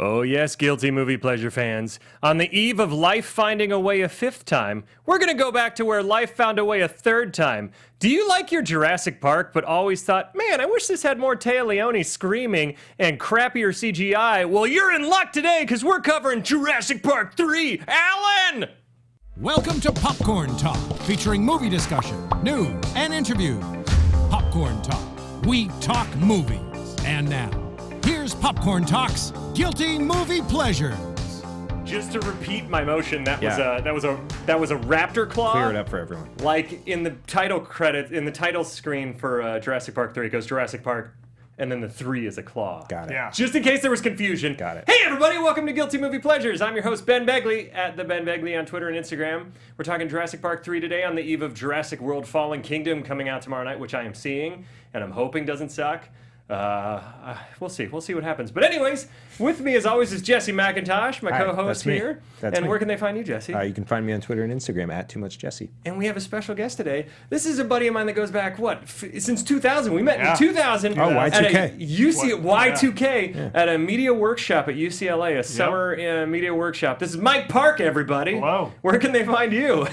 Oh yes, guilty movie pleasure fans. On the eve of life finding a way a fifth time, we're gonna go back to where life found a way a third time. Do you like your Jurassic Park, but always thought, man, I wish this had more Taya Leone screaming and crappier CGI? Well, you're in luck today, because we're covering Jurassic Park III. Alan! Welcome to Popcorn Talk, featuring movie discussion, news, and interviews. Popcorn Talk. We talk movies. And now, here's Popcorn Talk's Guilty Movie Pleasures. Just to repeat my motion, that was a raptor claw. Clear it up for everyone. Like in the title credit, in the title screen for Jurassic Park 3, it goes Jurassic Park, and then the 3 is a claw. Got it. Yeah. Just in case there was confusion. Got it. Hey everybody, welcome to Guilty Movie Pleasures. I'm your host, Ben Begley, at the Ben Begley on Twitter and Instagram. We're talking Jurassic Park 3 today on the eve of Jurassic World Fallen Kingdom coming out tomorrow night, which I am seeing, and I'm hoping doesn't suck. We'll see what happens. But anyways, with me as always is Jesse McIntosh, my Hi, co-host that's me. here. That's and me. where can they find you, Jesse? You can find me on Twitter and Instagram at TooMuchJesse. And we have a special guest today. This is a buddy of mine that goes back, since 2000. We met in 2000. Oh, Y2K. At a Y2K at a media workshop at UCLA, a summer media workshop. This is Mike Park, everybody. Hello. Where can they find you?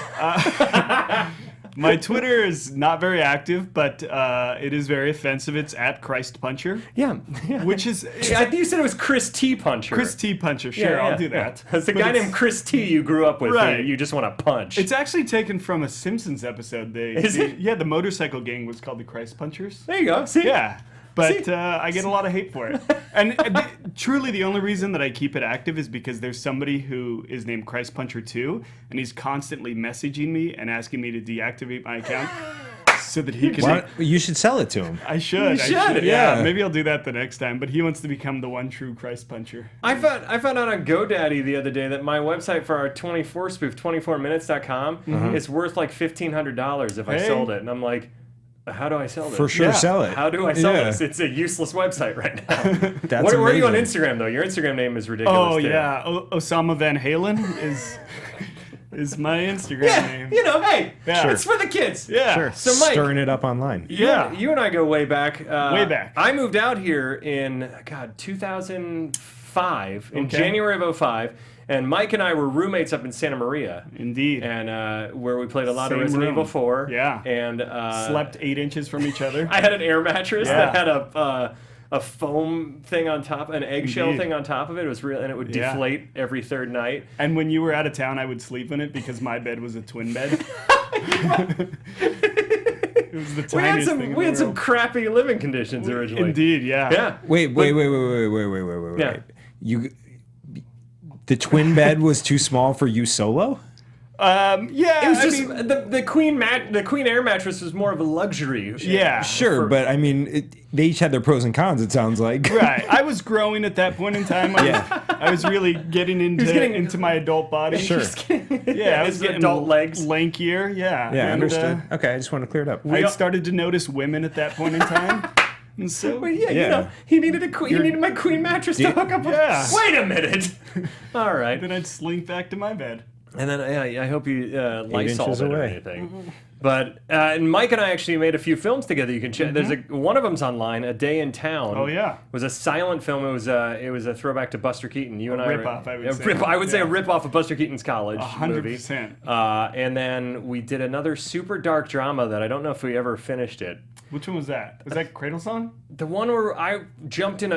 My Twitter is not very active, but it is very offensive. It's at Christ Puncher. Yeah. Which is... I think you said it was Chris T. Puncher. Chris T. Puncher, sure, I'll do that. It's the guy named Chris T. you grew up with that you just want to punch. It's actually taken from a Simpsons episode. Is it? Yeah, the motorcycle gang was called the Christ Punchers. There you go. See? Yeah. But I get a lot of hate for it. And truly the only reason that I keep it active is because there's somebody who is named Christ Puncher 2, and he's constantly messaging me and asking me to deactivate my account so that he can... You should sell it to him. I should. You should, Yeah, maybe I'll do that the next time. But he wants to become the one true Christ Puncher. I found out on GoDaddy the other day that my website for our 24 spoof, 24minutes.com, is worth like $1,500 if I sold it. And I'm like... How do I sell this? For sure, sell it. How do I sell this? It's a useless website right now. That's Where are you on amazing. Instagram, though? Your Instagram name is ridiculous. Oh, too. yeah. Osama Van Halen is my Instagram name. You know, hey, Yeah. it's for the kids. Yeah. Sure. So, Mike, Stirring it up online. Yeah. You and I go way back. Way back. I moved out here in, 2005, in Okay. January of 2005. And Mike and I were roommates up in Santa Maria. Indeed. And where we played a lot of Same Resident room. Evil 4. Yeah. And Slept 8 inches from each other. I had an air mattress Yeah. that had a foam thing on top, an eggshell Indeed. thing on top of it. It was real, and it would deflate every third night. And when you were out of town, I would sleep in it because my bed was a twin bed. It was the tiniest thing in We the had some world. crappy living conditions originally. Indeed, yeah. Yeah. Wait. Yeah. The twin bed was too small for you solo? Yeah. It was just the queen air mattress was more of a luxury. Yeah. Sure, but I mean, they each had their pros and cons, it sounds like. Right. I was growing at that point in time. I was really getting into my adult body. Sure. Yeah, I was His getting adult legs. lankier. Yeah. Yeah, And, understood. Okay, I just want to clear it up. I started to notice women at that point in time. And so, Well, yeah, you know, he needed my queen mattress to hook up with. Yeah. Wait a minute. All right. then I'd slink back to my bed. And then I hope you Lysol inches it or away. anything. But and Mike and I actually made a few films together. You can check. There's one of them's online. A Day in Town. Oh, yeah. It was a silent film. It was a throwback to Buster Keaton. You and I rip-off, I would say. I would say a Yeah. rip off of Buster Keaton's college movie. 100%. And then we did another super dark drama that I don't know if we ever finished it. Which one was that? Was that Cradle Song? The one where I jumped in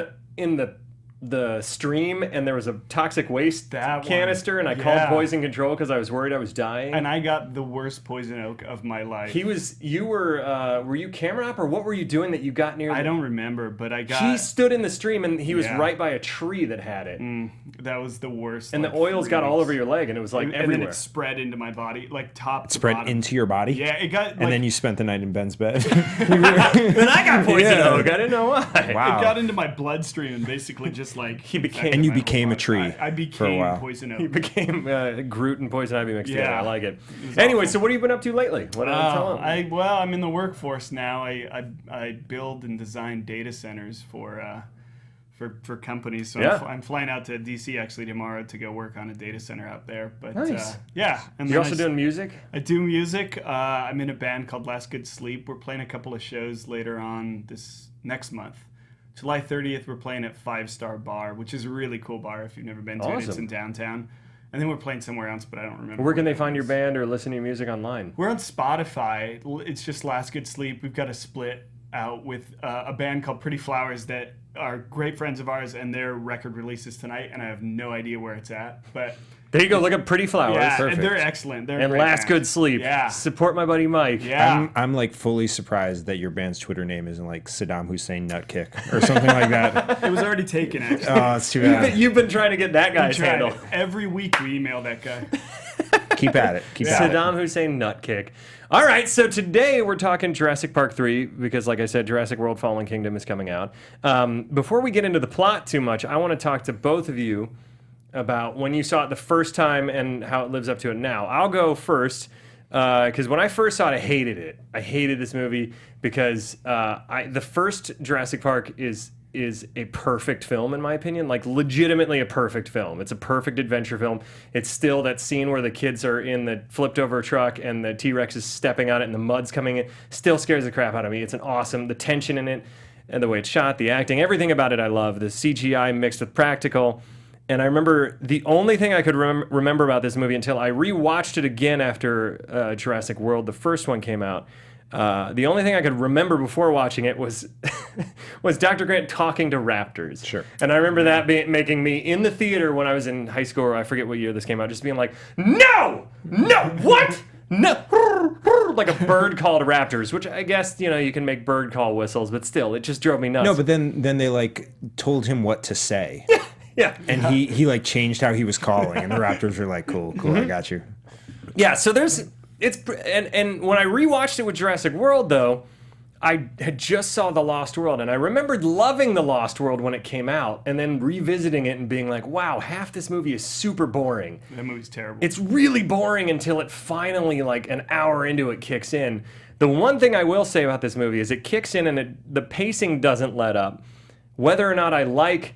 the stream and there was a toxic waste That one. canister and I called Yeah. poison control because I was worried I was dying. And I got the worst poison oak of my life. Were you camera op or what were you doing that you got near? I don't remember, but I got... He stood in the stream and he was Yeah. right by a tree that had it. That was the worst. And the oils got all over your leg and it was like And everywhere. then it spread into my body, like top to Spread bottom. into your body? Yeah, it got... And then you spent the night in Ben's bed. Then I got poison Yeah. oak. I didn't know why. Wow. It got into my bloodstream and basically just like... He became- And you my whole became a body. tree I for a became while. poison He oak. became Groot and poison ivy mixed together. Yeah. I like it. was Anyway, awful. so what have you been up to lately? What did I tell him? I'm in the workforce now. I build and design data centers for companies. So Yeah. I'm flying out to DC actually tomorrow to go work on a data center out there. But Nice. yeah. And You're then also doing music? I do music. I'm in a band called Last Good Sleep. We're playing a couple of shows later on this next month. July 30th, we're playing at 5 Star Bar, which is a really cool bar if you've never been to it. It's Awesome. in downtown. And then we're playing somewhere else, but I don't remember. Where can they it find your is. band or listen to your music online? We're on Spotify. It's just Last Good Sleep. We've got a split out with a band called Pretty Flowers that are great friends of ours, and their record releases tonight, and I have no idea where it's at. But There you go. Look at Pretty Flowers. yeah, Perfect. and they're excellent. They're a And great Last band. Good Sleep. Yeah. Support my buddy Mike. Yeah. I'm like fully surprised that your band's Twitter name isn't like Saddam Hussein Nutkick or something like that. It was already taken, actually. Oh, it's too bad. You've been trying to get that guy's Tried handle. it. Every week we email that guy. Keep at it. Keep at it. Saddam Hussein Nutkick. All right, so today we're talking Jurassic Park 3 because, like I said, Jurassic World Fallen Kingdom is coming out. Before we get into the plot too much, I want to talk to both of you about when you saw it the first time and how it lives up to it now. I'll go first because when I first saw it, I hated it. I hated this movie because the first Jurassic Park is a perfect film in my opinion, like legitimately a perfect film. It's a perfect adventure film. It's still that scene where the kids are in the flipped over truck and the T-Rex is stepping on it and the mud's coming in. Still scares the crap out of me. It's the tension in it and the way it's shot, the acting, everything about it I love. The CGI mixed with practical. And I remember the only thing I could remember about this movie until I rewatched it again after Jurassic World, the first one came out. The only thing I could remember before watching it was was Dr. Grant talking to raptors. Sure. And I remember that making me in the theater when I was in high school, or I forget what year this came out, just being like, no, what? No, like a bird called raptors, which I guess, you can make bird call whistles, but still, it just drove me nuts. No, but then they like told him what to say. Yeah. And he like changed how he was calling, and the Raptors were like, cool, I got you. Yeah, so and when I rewatched it with Jurassic World, though, I had just saw The Lost World, and I remembered loving The Lost World when it came out, and then revisiting it and being like, wow, half this movie is super boring. That movie's terrible. It's really boring until it finally, like an hour into it, kicks in. The one thing I will say about this movie is it kicks in and the pacing doesn't let up. Whether or not I like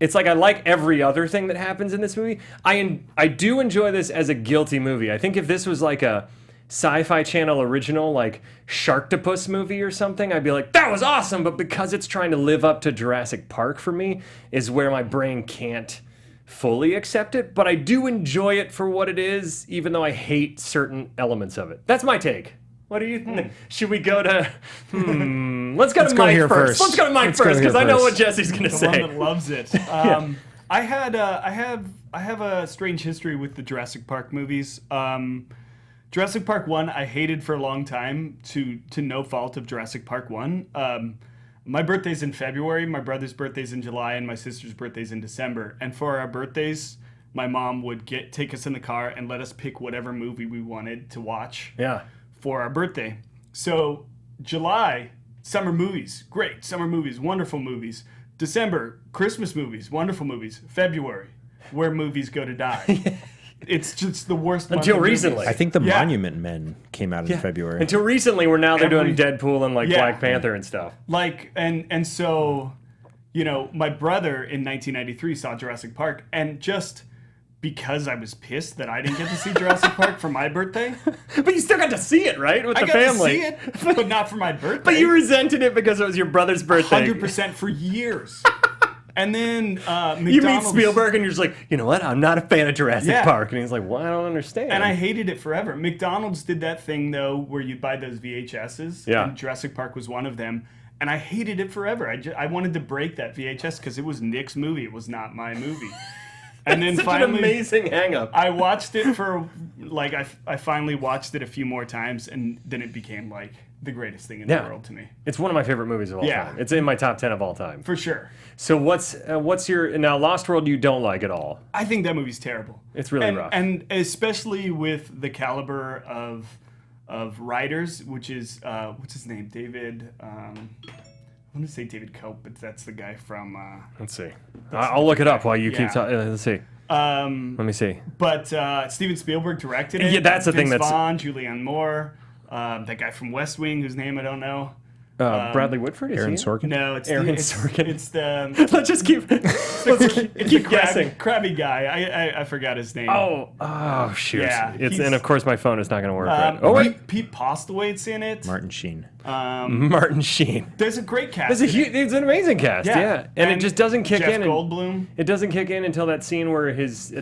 every other thing that happens in this movie. I do enjoy this as a guilty movie. I think if this was like a Sci-Fi Channel original, like Sharktopus movie or something, I'd be like, that was awesome. But because it's trying to live up to Jurassic Park for me, is where my brain can't fully accept it. But I do enjoy it for what it is, even though I hate certain elements of it. That's my take. What do you think? Should we go to? Let's go to Mike here first. first. Let's go to Mike Let's go first here because I know first. what Jesse's gonna the say. one that loves it. I have a strange history with the Jurassic Park movies. Jurassic Park 1 I hated for a long time to no fault of Jurassic Park 1. My birthday's in February, my brother's birthday's in July, and my sister's birthday's in December. And for our birthdays, my mom would take us in the car and let us pick whatever movie we wanted to watch. Yeah. For our birthday. So July, summer movies, great. Summer movies, wonderful movies. December, Christmas movies, wonderful movies. February, where movies go to die. It's just the worst month Until of movies. recently. I think the Yeah. Monument Men came out in February. Until recently, where now they're doing Every- Deadpool and like Yeah. Black Panther and stuff. Like, and so, my brother in 1993 saw Jurassic Park, and just because I was pissed that I didn't get to see Jurassic Park for my birthday, But you still got to see it, right? With I the got family. to see it, but not for my birthday. But you resented it because it was your brother's birthday. 100% for years. And then McDonald's. You meet Spielberg and you're just like, you know what? I'm not a fan of Jurassic Yeah. Park. And he's like, well, I don't understand. And I hated it forever. McDonald's did that thing, though, where you buy those VHSs. Yeah. And Jurassic Park was one of them. And I hated it forever. I wanted to break that VHS because it was Nick's movie. It was not my movie. And then Such finally, an amazing hang-up. I watched it for, like, I finally watched it a few more times. And then it became, like, the greatest thing in the world to me. It's one of my favorite movies of all Yeah. time. It's in my top 10 of all time. For sure. So what's your... Now, Lost World you don't like at all. I think that movie's terrible. It's really rough. And especially with the caliber of writers, which is what's his name, David. I want to say David Cope, but that's the guy from. Let's see. I'll look it up while you keep Yeah. talking. Let's see. Let me see. But Steven Spielberg directed it. Yeah, that's the thing Vince that's- Vaughn, Julianne Moore, that guy from West Wing, whose name I don't know. Bradley Whitford? Is Aaron he? Sorkin. No, it's Aaron the, Sorkin. It's the Let's just keep keep guessing. crabby guy. I forgot his name. Oh shoot! Yeah, And of course my phone is not going to work. Right. Oh, wait, Pete Postlewaite's in it. Martin Sheen. Martin Sheen. There's a great cast. It's an amazing cast. Yeah, and it just doesn't kick Jeff in. Goldblum. It doesn't kick in until that scene where his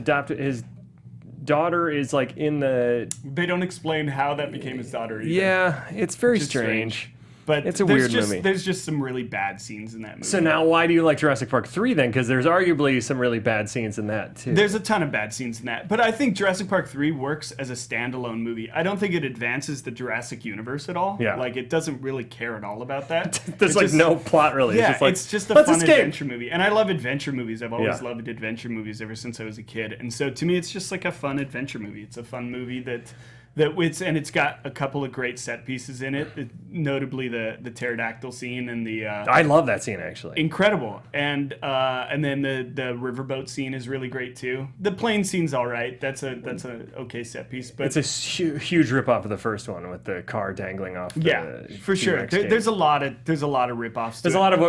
daughter is like in the. They don't explain how that became his daughter either. Yeah, it's very Which is strange. But It's a there's weird just, movie. There's just some really bad scenes in that movie. So now, why do you like Jurassic Park 3 then? Because there's arguably some really bad scenes in that too. There's a ton of bad scenes in that. But I think Jurassic Park 3 works as a standalone movie. I don't think it advances the Jurassic universe at all. Yeah. Like, it doesn't really care at all about that. There's like no plot really. Yeah, it's just a let's fun escape. adventure movie. And I love adventure movies. I've always Yeah. loved adventure movies ever since I was a kid. And so to me, it's just like a fun adventure movie. It's a fun movie it's got a couple of great set pieces in it, notably the pterodactyl scene and the I love that scene actually. incredible, and then the riverboat scene is really great too. The plane scene's all right. That's a okay set piece, but It's a huge ripoff of the first one with the car dangling off. yeah, the for sure. T-Rex gate. There's a lot of ripoffs. There's a lot of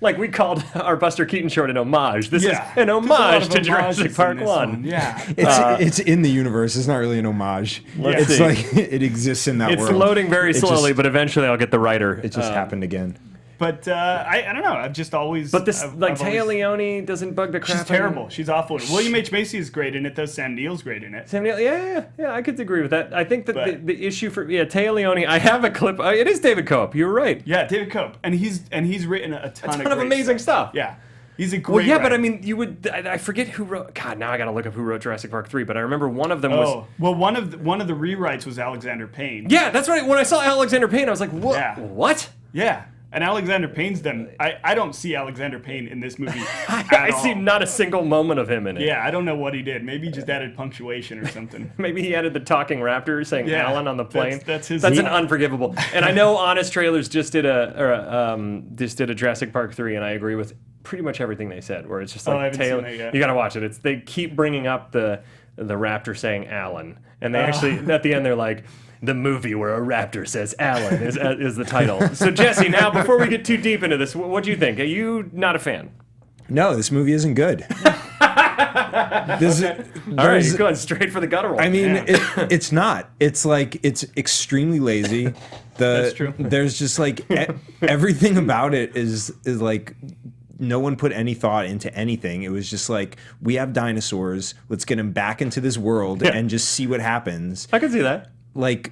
what we called our Buster Keaton short an homage. This Yeah. is an There's a lot homage of to Jurassic homages Park in this 1. Yeah. It's in the universe. It's not really an homage. Let's It's see. like it exists in that It's world. loading very It slowly, just- but eventually I'll get the writer. it just happened again. But I don't know. I've just always. But this, I've Taya always- Leone doesn't bug the crap. She's terrible. She's awful. William H. Macy is great in it, though. Sam Neill's great in it. Sam Neill, yeah, I could agree with that. I think that But- the issue for Taya Leone, I have a clip. It is David Cope. You're right. Yeah, David Cope, and he's written a ton, ton of great amazing stuff. Yeah, he's a great. Well, yeah, but I writer. mean, you would. I forget who wrote. God, now I got to look up who wrote Jurassic Park 3. But I remember one of them was. Oh, well, one of the rewrites was Alexander Payne. Yeah, that's right. When I saw Alexander Payne, I was like, what? Yeah. What? Yeah, and Alexander Payne's done. I don't see Alexander Payne in this movie at I all. see not a single moment of him in it. Yeah, I don't know what he did. Maybe he just added punctuation or something. Maybe he added the talking raptor saying Yeah, Alan on the plane. that's his- That's He- an unforgivable. And I know Honest Trailers just did a Jurassic Park 3, and I agree with pretty much everything they said. Where it's just I like haven't Taylor, seen it yet. you gotta watch it. They keep bringing up the raptor saying Alan, and they actually at the end they're like. The movie where a raptor says Alan is the title. So Jesse, now before we get too deep into this, what do you think? Are you not a fan? No, this movie isn't good. All right, you're going straight for the guttural. I mean, it's not. It's like it's extremely lazy. That's true. There's just like everything about it is like no one put any thought into anything. It was just like we have dinosaurs. Let's get them back into this world and just see what happens. I can see that. Like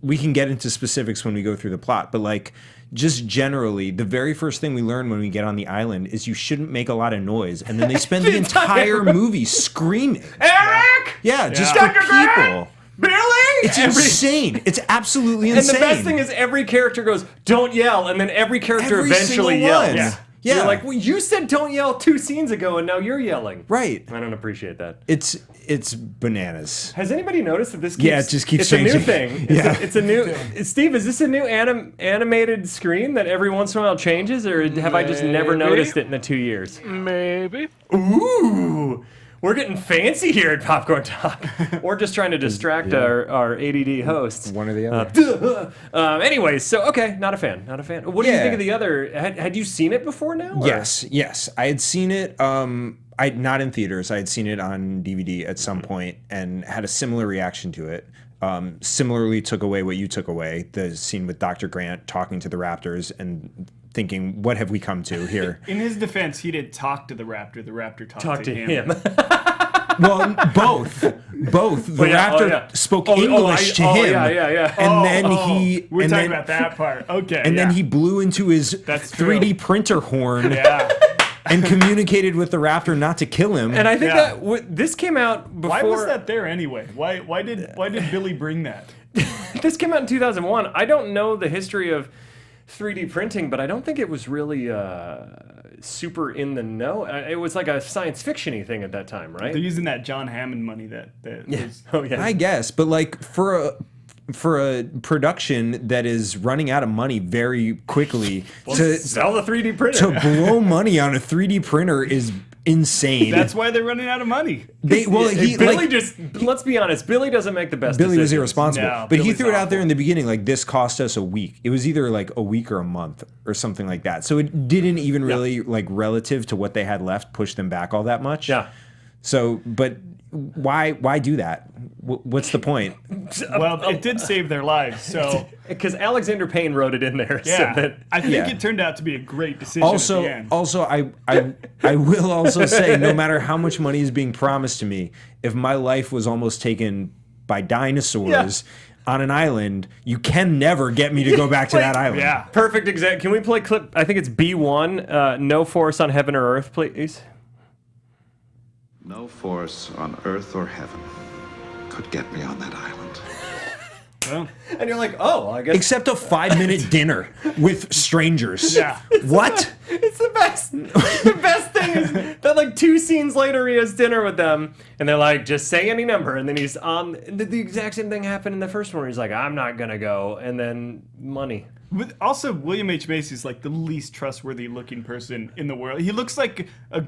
we can get into specifics when we go through the plot, but like just generally, the very first thing we learn when we get on the island is you shouldn't make a lot of noise, and then they spend the entire movie screaming. Eric! Yeah, just Yeah. for people. Billy! It's insane. It's absolutely And insane. the best thing is every character goes, don't yell, and then every character Every eventually single yells. one. Yeah. Yeah. You're like, well, you said don't yell 2 scenes ago, and now you're yelling. Right. I don't appreciate that. It's bananas. Has anybody noticed that this keeps... Yeah, it just keeps it's a new changing. thing. Yeah. It's a new... Steve, is this a new animated screen that every once in a while changes, or have I just never Maybe. noticed it in the 2 years? Maybe. Ooh! We're getting fancy here at Popcorn Talk. We're just trying to distract our ADD hosts. One or the other. Anyways, so okay, not a fan. What do you Yeah. think of the other? Had you seen it before now? or- Yes. I had seen it. I not in theaters. I had seen it on DVD at some point and had a similar reaction to it. Similarly, took away what you took away: the scene with Dr. Grant talking to the raptors and thinking, "What have we come to here?" In his defense, he didn't talk to the raptor. The raptor Talk to him. Well, both. The raptor spoke English to him. Yeah. And then he. We're and talking then, about that part. Okay. And then he blew into his That's true. 3D printer horn Yeah. and communicated with the raptor not to kill him. And I think Yeah. this came out before. Why was that there anyway? Why did Billy bring that? This came out in 2001. I don't know the history of 3D printing, but I don't think it was really super in the know. It was like a science fiction-y thing at that time, right? They're using that John Hammond money that was. Oh yeah. I guess, but like for a production that is running out of money very quickly, Sell the 3D printer. to blow money on a 3D printer is insane. That's why they're running out of money. Billy let's be honest, Billy doesn't make the best Billy was decisions. irresponsible, No, but he Billy's threw it out there awful. in the beginning like this cost us a week. It was either like a week or a month or something like that. So it didn't even really like relative to what they had left push them back all that much. Yeah. So, but why do that? What's the point? Well, it did save their lives, so Because Alexander Payne wrote it in there. yeah. So that, I think Yeah. it turned out to be a great decision at the end. Also, I will also say, no matter how much money is being promised to me, if my life was almost taken by dinosaurs on an island, you can never get me to go back to that island. Yeah. perfect example. Can we play clip? I think it's B1. No force on heaven or earth, please. No force on earth or heaven could get me on that island. Well, And you're like, oh, I guess Except a 5-minute dinner with strangers. yeah. What? it's the best. The best thing is that like 2 scenes later he has dinner with them, and they're like, just say any number, and then he's on. The exact same thing happened in the first one. Where he's like, I'm not gonna go, and then money. Also, William H. Macy's like the least trustworthy looking person in the world. He looks like a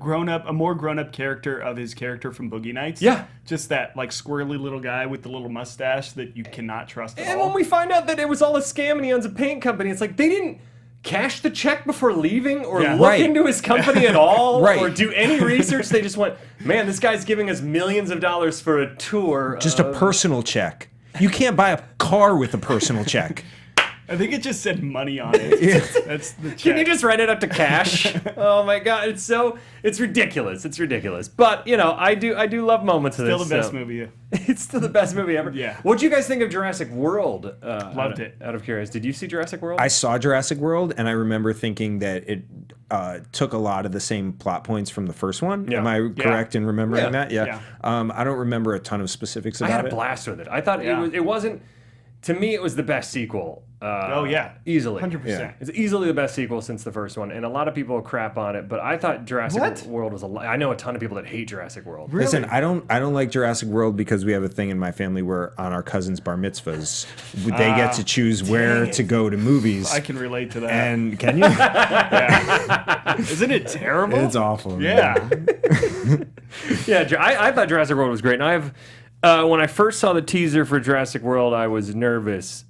more grown-up character of his character from Boogie Nights. Yeah. Just that like squirrely little guy with the little mustache that you cannot trust at And all. when we find out that it was all a scam and he owns a paint company, it's like they didn't cash the check before leaving or Yeah. look Right. into his company at all Right. or do any research. They just went, man, this guy's giving us millions of dollars for a tour. Just a personal check. You can't buy a car with a personal check. I think it just said money on it. That's the check. Can you just write it up to cash? Oh my god, it's ridiculous. It's ridiculous. But you know, I do love moments of Still this. the best so- movie. It's still the best movie ever. Yeah. What'd you guys think of Jurassic World? Loved it. Out of curiosity, did you see Jurassic World? I saw Jurassic World, and I remember thinking that it took a lot of the same plot points from the first one. Yeah. Am I correct in remembering Yeah. that? Yeah. I don't remember a ton of specifics I about had a it. blast with it. I thought Yeah. it wasn't. To me, it was the best sequel. Oh yeah. Easily. 100%. It's easily the best sequel since the first one, and a lot of people crap on it. But I thought Jurassic What? World was I know a ton of people that hate Jurassic World. Listen, I don't like Jurassic World because we have a thing in my family where on our cousins' bar mitzvahs, they get to choose where to go to movies. I can relate to that. And can you? Isn't it terrible? It's awful. man. Yeah. Yeah, I thought Jurassic World was great. And I have, when I first saw the teaser for Jurassic World, I was nervous.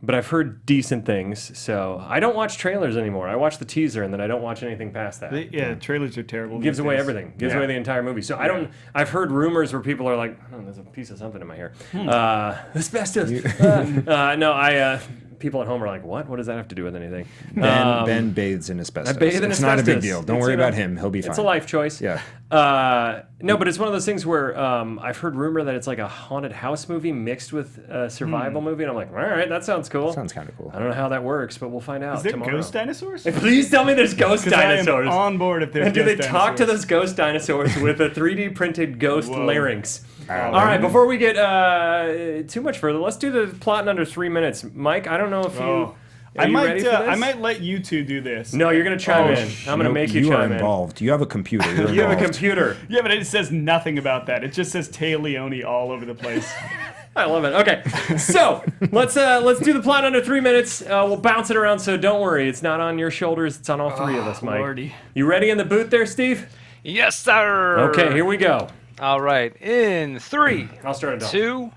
But I've heard decent things, so I don't watch trailers anymore. I watch the teaser, and then I don't watch anything past that. Yeah, trailers are terrible. Gives these away days. everything. Gives Yeah. away the entire movie. So I don't. I've heard rumors where people are like, "Oh, there's a piece of something in my hair." Asbestos. No, people at home are like, "What? What does that have to do with anything?" Ben bathes in asbestos. I bathe in it's not a big asbestos. deal. Don't It's, worry you know, about him. He'll be fine. It's a life choice. Yeah. No, but it's one of those things where I've heard rumor that it's like a haunted house movie mixed with a survival movie, and I'm like, all right, that sounds cool. Sounds kind of cool. I don't know how that works, but we'll find out Is there tomorrow. ghost dinosaurs? Please tell me there's ghost 'Cause I am dinosaurs. on board if there's And do they ghost talk to dinosaurs. those ghost dinosaurs with a 3D printed ghost Whoa. larynx? All right, before we get too much further, let's do the plot in under 3 minutes. Mike, I don't know if you. Oh. Are you ready for this? I might let you two do this. No, you're gonna chime in. I'm gonna No, make you you are chime in. involved. You have a computer. You're You have a involved. computer. Yeah, but it says nothing about that. It just says Taya Leone all over the place. I love it. Okay, so let's do the plot under 3 minutes. We'll bounce it around, so don't worry. It's not on your shoulders. It's on all three of us, Mike. Lordy. You ready in the booth there, Steve? Yes, sir. Okay, here we go. All right. In 3, I'll start it off. 2,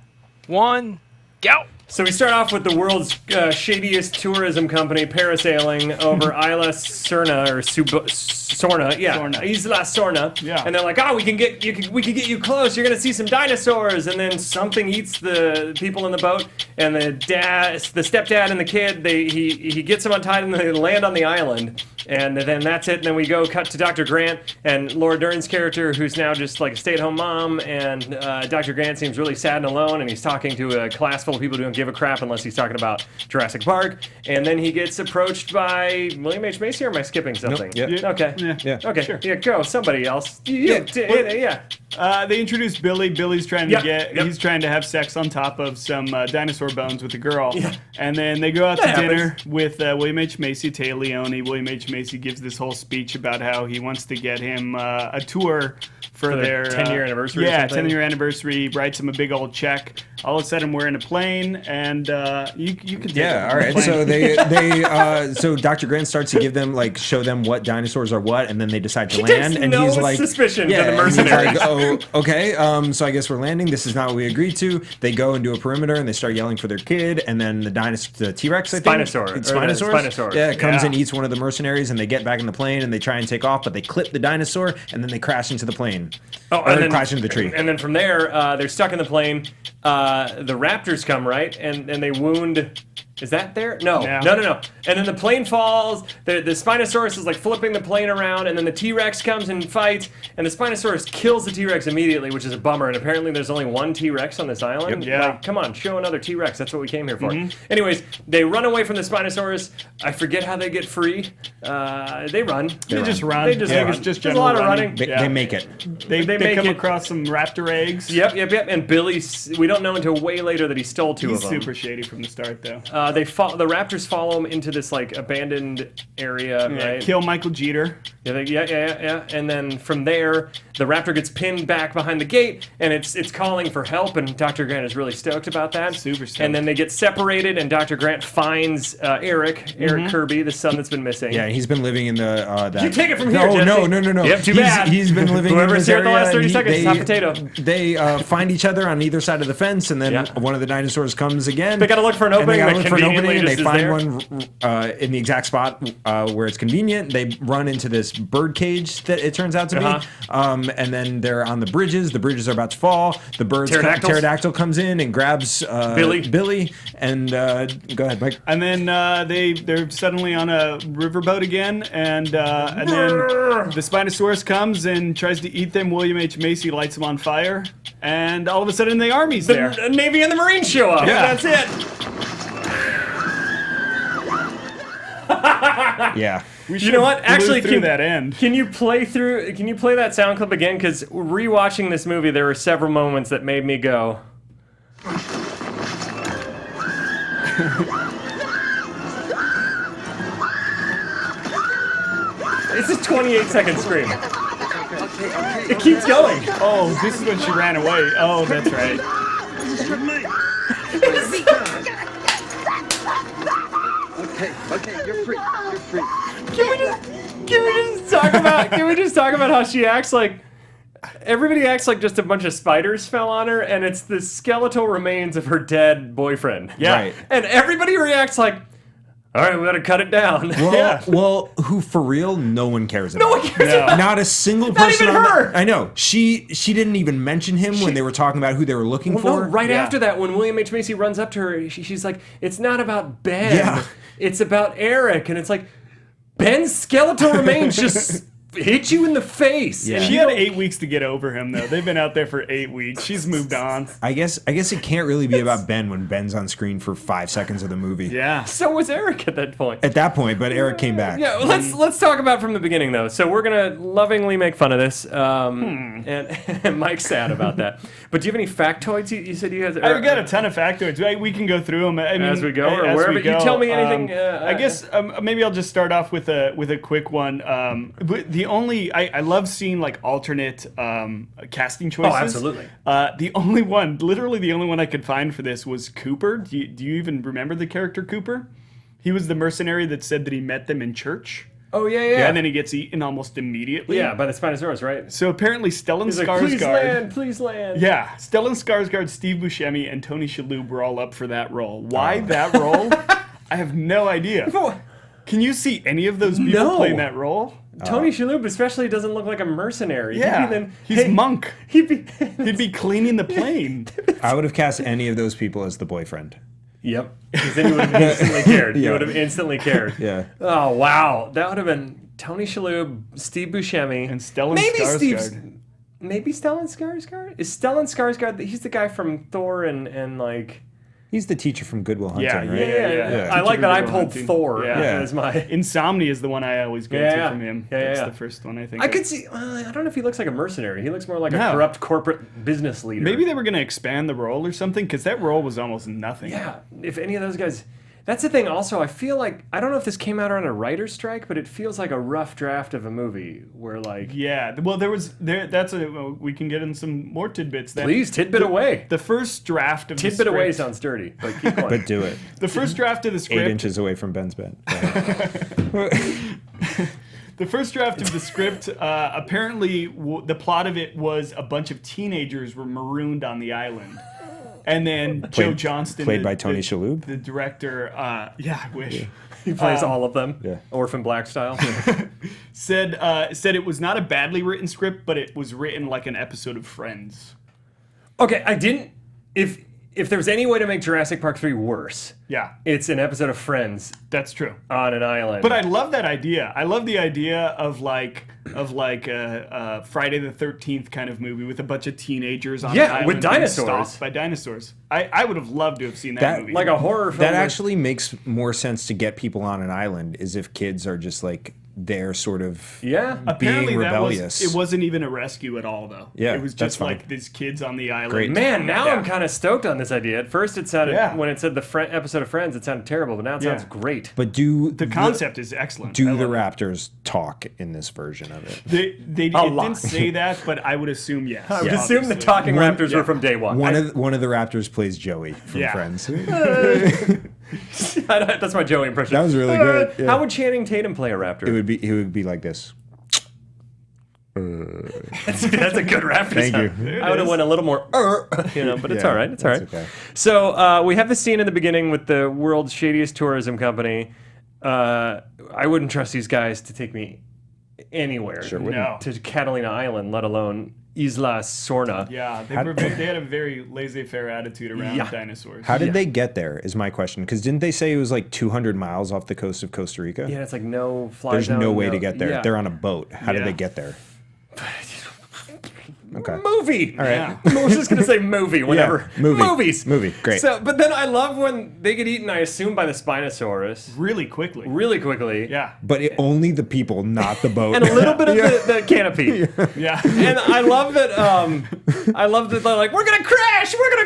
1, go. So we start off with the world's shadiest tourism company parasailing over Isla Sorna or Sorna, yeah, Sorna. Isla Sorna. Yeah. And they're like, oh, we can get you close. You're gonna see some dinosaurs. And then something eats the people in the boat. And the stepdad, and the kid, he gets them untied and they land on the island. And then that's it. And then we go cut to Dr. Grant and Laura Dern's character, who's now just like a stay-at-home mom. And Dr. Grant seems really sad and alone. And he's talking to a class full of people who don't give a crap unless he's talking about Jurassic Park. And then he gets approached by William H. Macy, or am I skipping something? yeah. Okay. Yeah. Yeah. Okay. Sure. Yeah, go. Somebody else. Yeah. Yeah. They introduce Billy. Billy's trying to Yep, get. yep. He's trying to have sex on top of some dinosaur bones with a girl. Yeah. And then they go out to That dinner happens. with William H Macy, Tay Leone. William H Macy gives this whole speech about how he wants to get him a tour for their their 10-year anniversary or Yeah, something? 10-year anniversary. Writes him a big old check. All of a sudden, we're in a plane, and you can take Yeah, it. all right. Plane. So so Dr. Grant starts to give them show them what dinosaurs are what, and then they decide to land. takes And no he's like, suspicion yeah, to the and he's mercenaries. like, oh, okay. So I guess we're landing. This is not what we agreed to. They go and do a perimeter, and they start yelling for their kid, and then the T-Rex, I think, Spinosaur, or the Spinosaurus, Spinosaurus. yeah, comes Yeah. and eats one of the mercenaries, and they get back in the plane, and they try and take off, but they clip the dinosaur, and then they crash into the plane. Oh, Or they crash into the tree. And then from there, they're stuck in the plane. The raptors come, right? And they wound. Is that there? No. And then the plane falls. The Spinosaurus is like flipping the plane around, and then the T-Rex comes and fights, and the Spinosaurus kills the T-Rex immediately, which is a bummer. And apparently there's only one T-Rex on this island. Yep. Yeah. Like, come on, show another T-Rex. That's what we came here for. Anyways, they run away from the Spinosaurus. I forget how they get free. They run. They just run. They just Yeah, run. it's just There's a lot of general running. running. They make it. They make come it- across some raptor eggs. Yep. And Billy, we don't know until way later that he stole two He's of them. super shady from the start, though. The raptors follow him into this like abandoned area, Yeah, right? kill Michael Jeter. Yeah. And then from there, the raptor gets pinned back behind the gate, and it's calling for help. And Dr. Grant is really stoked about that. Super stoked. And then they get separated, and Dr. Grant finds Eric Kirby, the son that's been missing. Yeah, he's been living in the. You take it from here, Jesse. No. Yep, too he's, bad. He's been living in Whoever's this here at the area, last 30 and seconds is hot potato. They find each other on either side of the fence, and then Yeah. one of the dinosaurs comes again. They gotta look for an and they opening gotta that look for an conveniently opening, and they just is find there. one in the exact spot where it's convenient. They run into this bird cage that it turns out to Uh-huh. be, and then they're on the bridges. The bridges are about to fall. The pterodactyl comes in and grabs Billy, and go ahead, Mike. And then they're suddenly on a riverboat again, and then the Spinosaurus comes and tries to eat them. William H. Macy lights them on fire, and all of a sudden the army's there. The Navy and the Marines show up. Yeah. That's it. Yeah. You know what? Actually, through that end. Can you play that sound clip again? Because rewatching this movie, there were several moments that made me go. It's a 28-second scream. It keeps going. Oh, this is when she ran away. Oh, that's right. Okay, you're free. You're free. Can we just talk about how she acts like everybody acts like just a bunch of spiders fell on her, and it's the skeletal remains of her dead boyfriend. Yeah. Right. And everybody reacts like, all right, we gotta cut it down. Well, who for real? No one cares about. No one cares No. about. Not a single person. even on her. I know. She didn't even mention him when they were talking about who they were looking No, for. right Yeah. after that, when William H. Macy runs up to her, she's like, it's not about Ben. Yeah. It's about Eric. And it's like, Ben's skeletal remains just hit you in the face. Yeah. And She you had don't- 8 weeks to get over him, though. They've been out there for 8 weeks. She's moved on. I guess it can't really be about Ben when Ben's on screen for 5 seconds of the movie. Yeah. So was Eric at that point. At that point, but Eric came back. Yeah, well, let's talk about from the beginning though. So we're gonna lovingly make fun of this, and Mike's sad about that. But do you have any factoids? You said you had. I've got a ton of factoids. We can go through them. I mean, As we go, or as wherever- we you go. tell me anything, I guess maybe I'll just start off with a quick one. But I love seeing like alternate casting choices. Oh, absolutely. Literally the only one I could find for this was Cooper. Do you even remember the character Cooper? He was the mercenary that said that he met them in church. Oh yeah. And then he gets eaten almost immediately. Yeah, by the Spinosaurus, right? So apparently Stellan He's like, Skarsgård. please land. Yeah, Stellan Skarsgård, Steve Buscemi, and Tony Shalhoub were all up for that role. Why that role? I have no idea. Can you see any of those people No. playing that role? Tony Shalhoub especially doesn't look like a mercenary. Yeah, he's Monk. He'd be. He'd be cleaning the plane. I would have cast any of those people as the boyfriend. Yep. Because then you would have instantly cared. You Yeah. would have instantly cared. Yeah. Oh wow, that would have been Tony Shalhoub, Steve Buscemi, And Stellan maybe Skarsgård. Maybe Stellan Skarsgård. Is Stellan Skarsgård? He's the guy from Thor and like. He's the teacher from Good Will Hunting, Yeah, right? Yeah. I like that I pulled Thor Yeah. as my. Insomnia is the one I always go Yeah. to from him. Yeah, That's yeah. the first one I think. I of. could see. I don't know if he looks like a mercenary. He looks more like a No. corrupt corporate business leader. Maybe they were going to expand the role or something because that role was almost nothing. Yeah. If any of those guys. That's the thing. Also, I feel like I don't know if this came out on a writer's strike, but it feels like a rough draft of a movie where like. Yeah. Well, that's a. Well, we can get in some more tidbits. Then. Please tidbit away. The first draft of the Tidbit away script- sounds dirty, but keep going. But do it. The first draft of the 8 script. inches away from Ben's bed. The first draft of the script, apparently, the plot of it was a bunch of teenagers were marooned on the island. And then Joe Johnston, played by Tony Shalhoub? the director, yeah, I wish, He plays all of them. Yeah. Orphan Black style. said it was not a badly written script, but it was written like an episode of Friends. Okay, I didn't. If there was any way to make Jurassic Park 3 worse, Yeah, it's an episode of Friends that's true. on an island. But I love that idea. I love the idea of like a Friday the 13th kind of movie with a bunch of teenagers on Yeah, an island with being dinosaurs. stalked by dinosaurs. I would have loved to have seen that That- movie. like a horror film. That with- actually makes more sense to get people on an island is if kids are just like they're sort of Yeah. Apparently being that rebellious. it wasn't even a rescue at all, though. Yeah, it was that's just fine. like these kids on the island. Great. Man, now Yeah. I'm kind of stoked on this idea. At first, it sounded when it said the episode of Friends, it sounded terrible, but now it sounds Yeah. great. But do The concept is excellent. I do the love it. Raptors talk in this version of it? It lot. didn't say that, but I would assume yes. I would assume the obviously. talking Raptors yeah. were from day one. One of the Raptors plays Joey from Yeah. Friends. That's my Joey impression. That was really good, yeah. How would Channing Tatum play a Raptor? He would be like this. That's a good Raptor Thank sound. you. I would have went a little more, but it's Yeah, all right. It's all right. that's okay. So we have the scene in the beginning with the world's shadiest tourism company. I wouldn't trust these guys to take me anywhere. Sure wouldn't. No. To Catalina Island, let alone Isla Sorna. Yeah, they had a very laissez-faire attitude around Yeah. dinosaurs. How did they get there? Is my question. Because didn't they say it was like 200 miles off the coast of Costa Rica? Yeah, it's like no fly There's zone, no way to get there. Yeah. They're on a boat. How did Yeah. they get there? Okay. Movie. All right. Yeah. I was just gonna say movie. Whatever. Yeah, movie. Movies. Movie. Great. So, but then I love when they get eaten. I assume by the Spinosaurus Really quickly. really quickly. Yeah. But only the people, not the boat. And a little bit of the canopy. Yeah. And I love that. They're like, we're gonna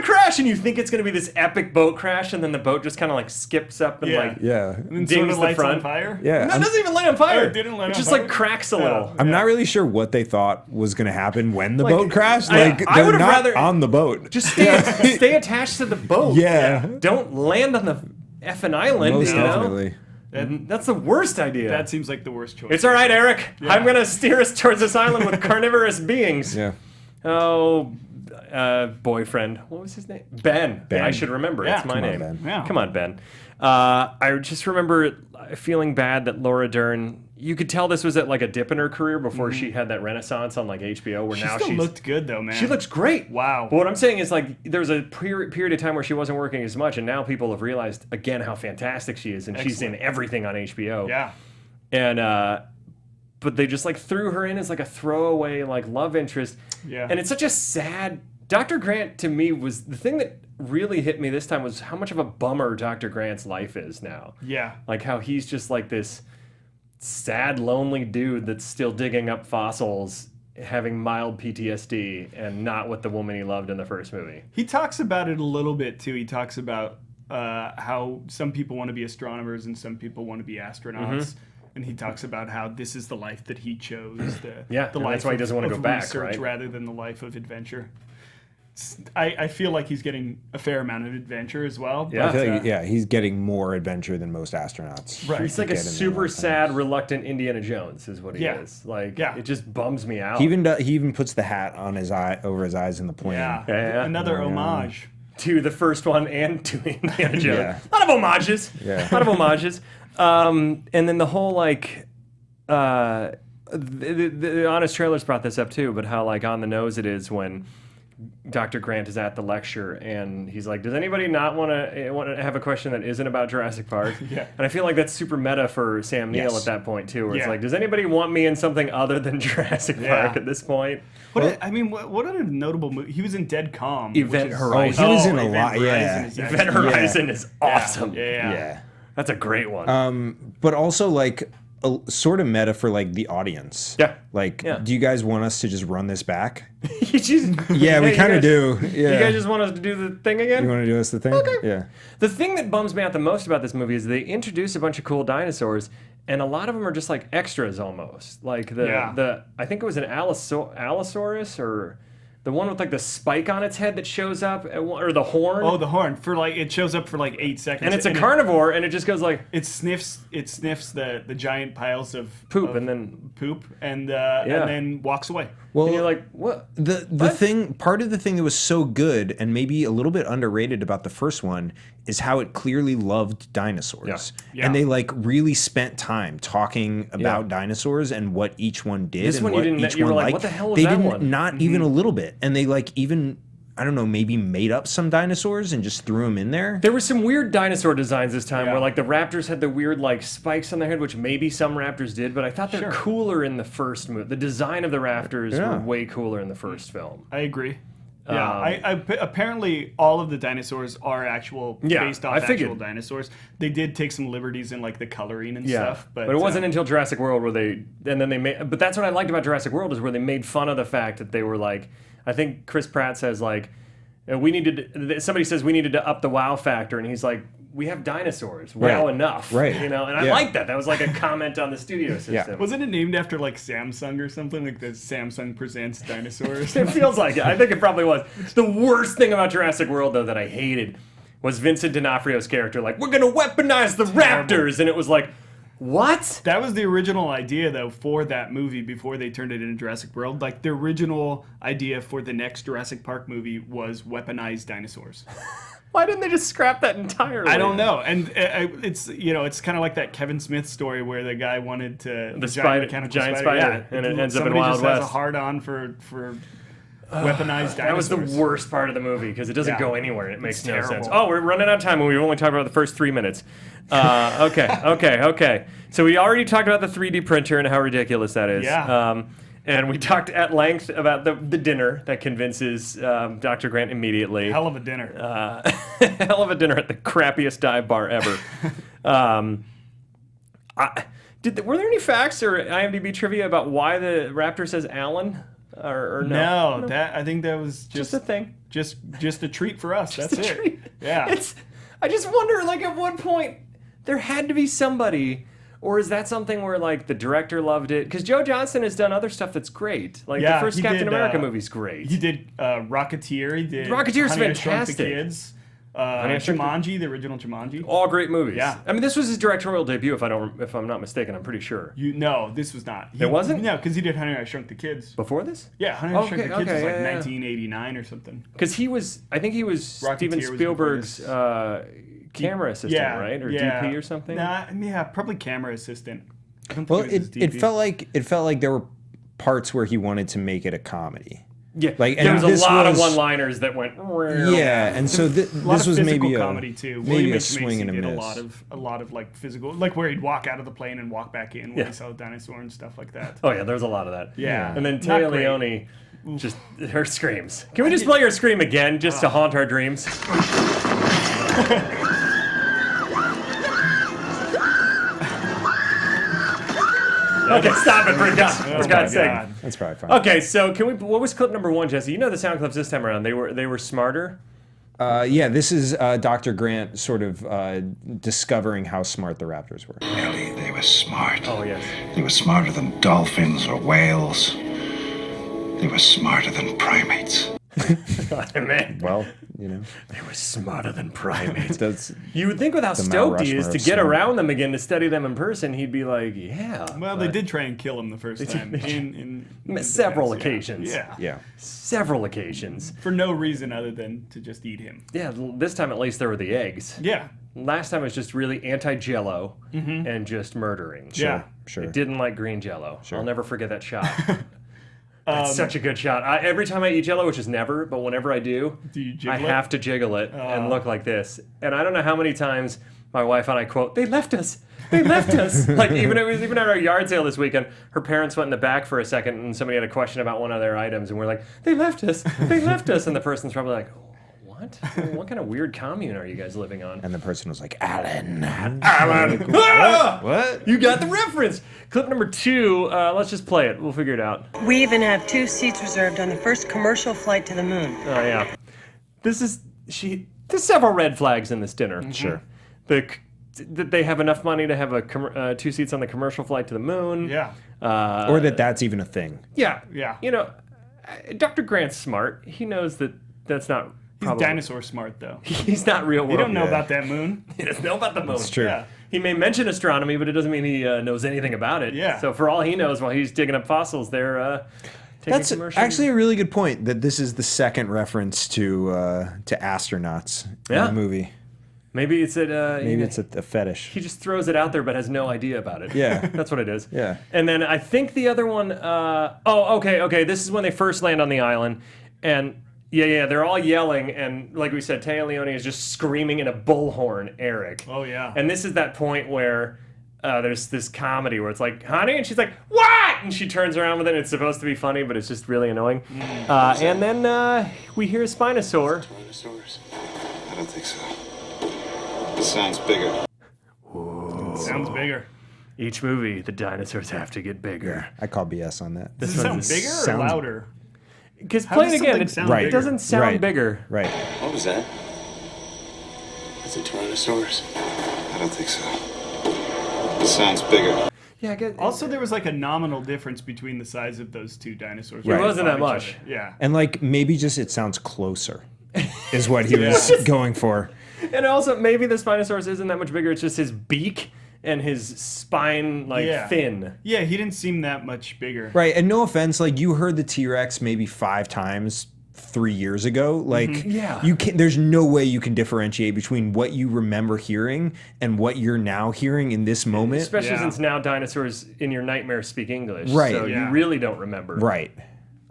crash, and you think it's gonna be this epic boat crash, and then the boat just kind of like skips up and Yeah. like Yeah. And dings sort of the lights front. on fire. Yeah. No, it doesn't even light on fire. Oh, it didn't light It on just fire? like cracks a little. I'm not really sure what they thought was going to happen when the Like, boat crashed. I- Like, I they're would've not rather- on the boat. Just stay attached to the boat. Yeah. Don't land on the effing island. Most you know? definitely. That's the worst idea. That seems like the worst choice. It's all right, Eric. I'm gonna steer us towards this island with carnivorous beings. Yeah. Oh, boyfriend. What was his name? Ben. Ben. I should remember. Yeah. It's my Come on, name. Ben. Yeah. Come on, Ben. I just remember feeling bad that Laura Dern. You could tell this was at like a dip in her career before she had that renaissance on like HBO, where She now still she's. looked good though, man. She looks great. Wow. But what I'm saying is, like, there was a period of time where she wasn't working as much, and now people have realized again how fantastic she is, and she's in Excellent. everything on HBO. Yeah. And but they just like threw her in as like a throwaway like love interest. Yeah. And it's such a sad. Dr. Grant to me was the thing that really hit me this time was how much of a bummer Dr. Grant's life is now. Yeah. Like how he's just like this sad, lonely dude that's still digging up fossils, having mild PTSD, and not with the woman he loved in the first movie. He talks about it a little bit too. He talks about how some people want to be astronomers and some people want to be astronauts. And he talks about how this is the life that he chose. Yeah, the and life that's why he doesn't want to of go back, research right? rather than the life of adventure. I feel like he's getting a fair amount of adventure as well. Yeah. I feel like, he's getting more adventure than most astronauts. Right. He's like a Get in there super all the time. sad, reluctant Indiana Jones, is what he Yeah. is. Like, Yeah. it just bums me out. He even puts the hat on his eye over his eyes in the plane. Yeah. Yeah. Another homage. To the first one and to Indiana Jones. Yeah. A lot of homages. Yeah. A lot of homages. And then the whole like the Honest Trailers brought this up too, but how like on the nose it is when Dr. Grant is at the lecture, and he's like, "Does anybody not want to have a question that isn't about Jurassic Park?" Yeah. And I feel like that's super meta for Sam Neill at that point too, where it's Yeah. like, "Does anybody want me in something other than Jurassic Park at this point?" What a notable movie. He was in Dead Calm. Event which is- Horizon. He was in a Event lot, yeah. Horizon is Event actually- Horizon is awesome. Yeah. That's a great one. But also like a sort of meta for like the audience. Yeah. Like, Yeah. do you guys want us to just run this back? You just- Yeah, we you kind of guys- do. Yeah. You guys just want us to do the thing again? You want to do us the thing? Okay. Yeah. The thing that bums me out the most about this movie is they introduce a bunch of cool dinosaurs, and a lot of them are just like extras almost. Like the I think it was an Allosaurus or the one with like the spike on its head that shows up, or the horn. Oh, the horn for like it shows up for like 8 seconds, and it's a carnivore, and it just goes like It sniffs the giant piles of poop, of and then poop, and then walks away. Well, and you're like, what? the thing, part of the thing that was so good and maybe a little bit underrated about the first one is how it clearly loved dinosaurs. Yeah. And they like really spent time talking about dinosaurs and what each one did This and one you what didn't- each you were one like, liked. what the hell was they that didn't, one? Not even a little bit. And they like even, I don't know, maybe made up some dinosaurs and just threw them in there. There were some weird dinosaur designs this time Yeah. where like the raptors had the weird like spikes on their head, which maybe some raptors did, but I thought they're cooler in the first movie. The design of the raptors Yeah. were way cooler in the first film. I agree. Yeah, apparently all of the dinosaurs are based off I figured. actual dinosaurs. They did take some liberties in like the coloring and stuff, but it wasn't until Jurassic World where they made. But that's what I liked about Jurassic World is where they made fun of the fact that they were like, I think Chris Pratt says like, somebody says we needed to up the wow factor, and he's like, we have dinosaurs, wow enough, Right. You know, and I like that. That was like a comment on the studio system. Wasn't it named after like Samsung or something, like the Samsung Presents Dinosaurs? It feels like it. I think it probably was. The worst thing about Jurassic World, though, that I hated was Vincent D'Onofrio's character. Like, we're going to weaponize the raptors. And it was like, what? That was the original idea, though, for that movie before they turned it into Jurassic World. Like, the original idea for the next Jurassic Park movie was weaponized dinosaurs. Why didn't they just scrap that entirely? I don't know, and it's kind of like that Kevin Smith story where the guy wanted to The spider- giant spider, and it ends up in Wild Somebody just has a West. hard on for weaponized dinosaurs. That was the worst part of the movie because it doesn't go anywhere and it makes no terrible. sense. Oh, we're running out of time and we've only talked about the first 3 minutes. Okay. So we already talked about the 3D printer and how ridiculous that is. Yeah. And we talked at length about the dinner that convinces Dr. Grant immediately. Hell of a dinner. Hell of a dinner at the crappiest dive bar ever. Were there any facts or IMDb trivia about why the raptor says Alan? Or no? No, that I think that was Just a thing. just a treat for us. That's a it. treat. Yeah. I just wonder, like, at one point, there had to be somebody, or is that something where, like, the director loved it? Because Joe Johnston has done other stuff that's great. Like, the first he Captain did, America movie's great. He did Rocketeer. He did Rocketeer's Honey, I Shrunk the fantastic. Kids. I Shrunk the- Jumanji, the original Jumanji. All great movies. Yeah. I mean, this was his directorial debut, if I'm not mistaken. I'm pretty sure. No, this was not. It wasn't? No, because he did Honey, I Shrunk the Kids. Before this? Yeah, Honey, I Shrunk the Kids was like yeah. 1989 or something. Because I think he was Rocketeer Steven was before Spielberg's this. camera assistant, right? Or DP or something? Nah, yeah, probably camera assistant. I don't think Well, it was his it DP. felt like there were parts where he wanted to make it a comedy. Yeah, Like, there and was a this lot of was- one-liners that went. Yeah, and so A lot this of was physical maybe comedy too. maybe William a H. swing Macy and a did miss. a lot of like physical, like where he'd walk out of the plane and walk back in when Yeah. he saw the dinosaur and stuff like that. Oh yeah, there was a lot of that. Yeah. And then Not Taya great. Leone, just her screams. Can we just play her scream again, just to haunt our dreams? Okay, stop it, for God's sake. God. That's probably fine. Okay, so can we? What was clip number 1, Jesse? You know the sound clips this time around. They were smarter. Yeah, this is Dr. Grant sort of discovering how smart the raptors were. Really, they were smart. Oh yes. They were smarter than dolphins or whales. They were smarter than primates. Man, Well, you know, they were smarter than primates. that's You would think with how The stoked Mount he is Rushmore to of get smart. around them again to study them in person, he'd be like, yeah. Well, they did try and kill him the first time in Several defense, yeah. occasions. Yeah. yeah. Several occasions. For no reason other than to just eat him. Yeah, this time at least there were the eggs. Yeah. Last time it was just really anti-Jello and just murdering. Yeah. Sure. It didn't like green Jello. I'll never forget that shot. That's such a good shot. Every time I eat Jello, which is never, but whenever I do, you jiggle I have to jiggle it and look like this. And I don't know how many times my wife and I quote, "They left us. They left us." Like even at our yard sale this weekend, her parents went in the back for a second, and somebody had a question about one of their items, and we're like, "They left us. They left us," and the person's probably like, "What? What kind of weird commune are you guys living on?" And the person was like, Alan. Alan. Ah! What? You got the reference. Clip number 2. Let's just play it. We'll figure it out. We even have 2 seats reserved on the first commercial flight to the moon. Oh yeah. There's several red flags in this dinner. Mm-hmm. Sure. That they have enough money to have 2 seats on the commercial flight to the moon. Yeah. Or that's even a thing. Yeah. Yeah. You know, Dr. Grant's smart. He knows that that's not. He's probably, dinosaur smart, though. He's not real world. You don't know yeah. about that moon. He doesn't know about the moon. It's true. Yeah. He may mention astronomy, but it doesn't mean he knows anything about it. Yeah. So for all he knows, while he's digging up fossils, they're taking That's commercial. actually a really good point. That this is the second reference to astronauts in Yeah. the movie. Maybe it's Maybe it's a fetish. he just throws it out there, but has no idea about it. Yeah. That's what it is. Yeah. And then I think the other one. Okay. This is when they first land on the island, and they're all yelling, and like we said, Téa Leoni is just screaming in a bullhorn, Eric. Oh, yeah. And this is that point where there's this comedy where it's like, "Honey," and she's like, "What?" And she turns around with it. And it's supposed to be funny, but it's just really annoying. And then we hear a Spinosaur. Tyrannosaurus? I don't think so. It sounds bigger. Sounds bigger. Each movie, the dinosaurs have to get bigger. I call BS on that. Does it sound bigger or sounds- louder? Because How play it does again. something sound Right. It bigger? doesn't sound Right. bigger. Right. What was that? It's a Tyrannosaurus. I don't think so. It sounds bigger. Yeah, I guess. Also, there was like a nominal difference between the size of those two dinosaurs. It wasn't that Each much. other. Yeah. And like maybe just it sounds closer, is what he was going for. And also, maybe the Spinosaurus isn't that much bigger. It's just his beak and his spine, thin. Yeah, he didn't seem that much bigger. Right. And no offense, like you heard the T-Rex maybe 5 times 3 years ago. Like Yeah. you can there's no way you can differentiate between what you remember hearing and what you're now hearing in this moment. Especially Yeah. since now dinosaurs in your nightmares speak English. Right. So Yeah. you really don't remember. Right.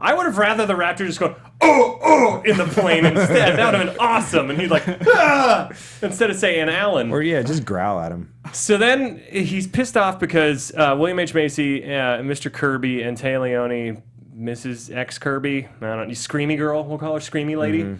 I would have rather the raptor just go, oh, in the plane instead. That would have been awesome. And he's like, ah, instead of saying Alan. Or yeah, just growl at him. So then he's pissed off because William H. Macy, Mr. Kirby, and Téa Leoni, Mrs. X Kirby, I don't know, Screamy Girl, we'll call her Screamy Lady.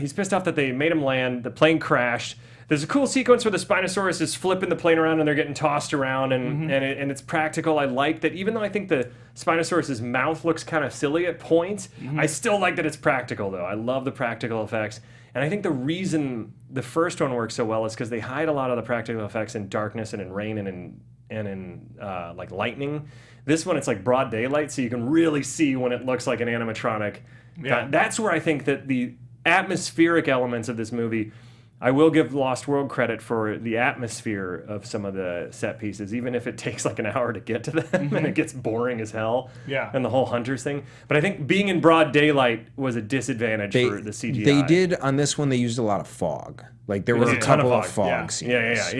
He's pissed off that they made him land. The plane crashed. There's a cool sequence where the Spinosaurus is flipping the plane around and they're getting tossed around, and it's practical. I like that, even though I think the Spinosaurus's mouth looks kind of silly at points, I still like that it's practical, though. I love the practical effects. And I think the reason the first one works so well is because they hide a lot of the practical effects in darkness and in rain and in like lightning. This one, it's like broad daylight, so you can really see when it looks like an animatronic. Yeah. That's where I think that the atmospheric elements of this movie, I will give Lost World credit for the atmosphere of some of the set pieces, even if it takes like an hour to get to them and it gets boring as hell. Yeah. And the whole hunters thing. But I think being in broad daylight was a disadvantage for the CGI. They did on this one. They used a lot of fog. Like there was was a a ton of couple of fog, fog scenes.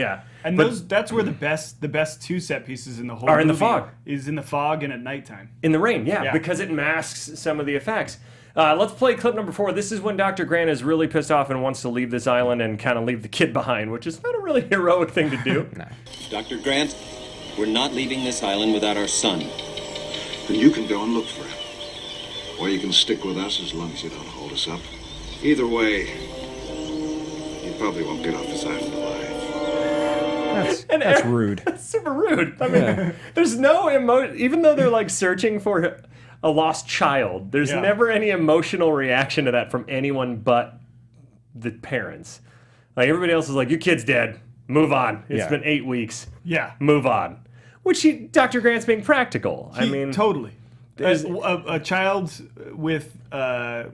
And But that's where the best two set pieces in the whole Are in the movie fog. is in the fog and at nighttime. in the rain, Yeah. because it masks some of the effects. Let's play clip number 4. This is when Dr. Grant is really pissed off and wants to leave this island and kind of leave the kid behind, which is not a really heroic thing to do. Dr. Grant, we're not leaving this island without our son. Then you can go and look for him. Or you can stick with us as long as you don't hold us up. Either way, he probably won't get off this island alive. That's rude. That's super rude. I mean, there's no emotion, even though they're like searching for a lost child, there's Yeah. never any emotional reaction to that from anyone but the parents. Like everybody else is like, your kid's dead. Move on. It's Yeah. been 8 weeks. Yeah. Move on. Which Dr. Grant's being practical. I mean, totally. there's- A child with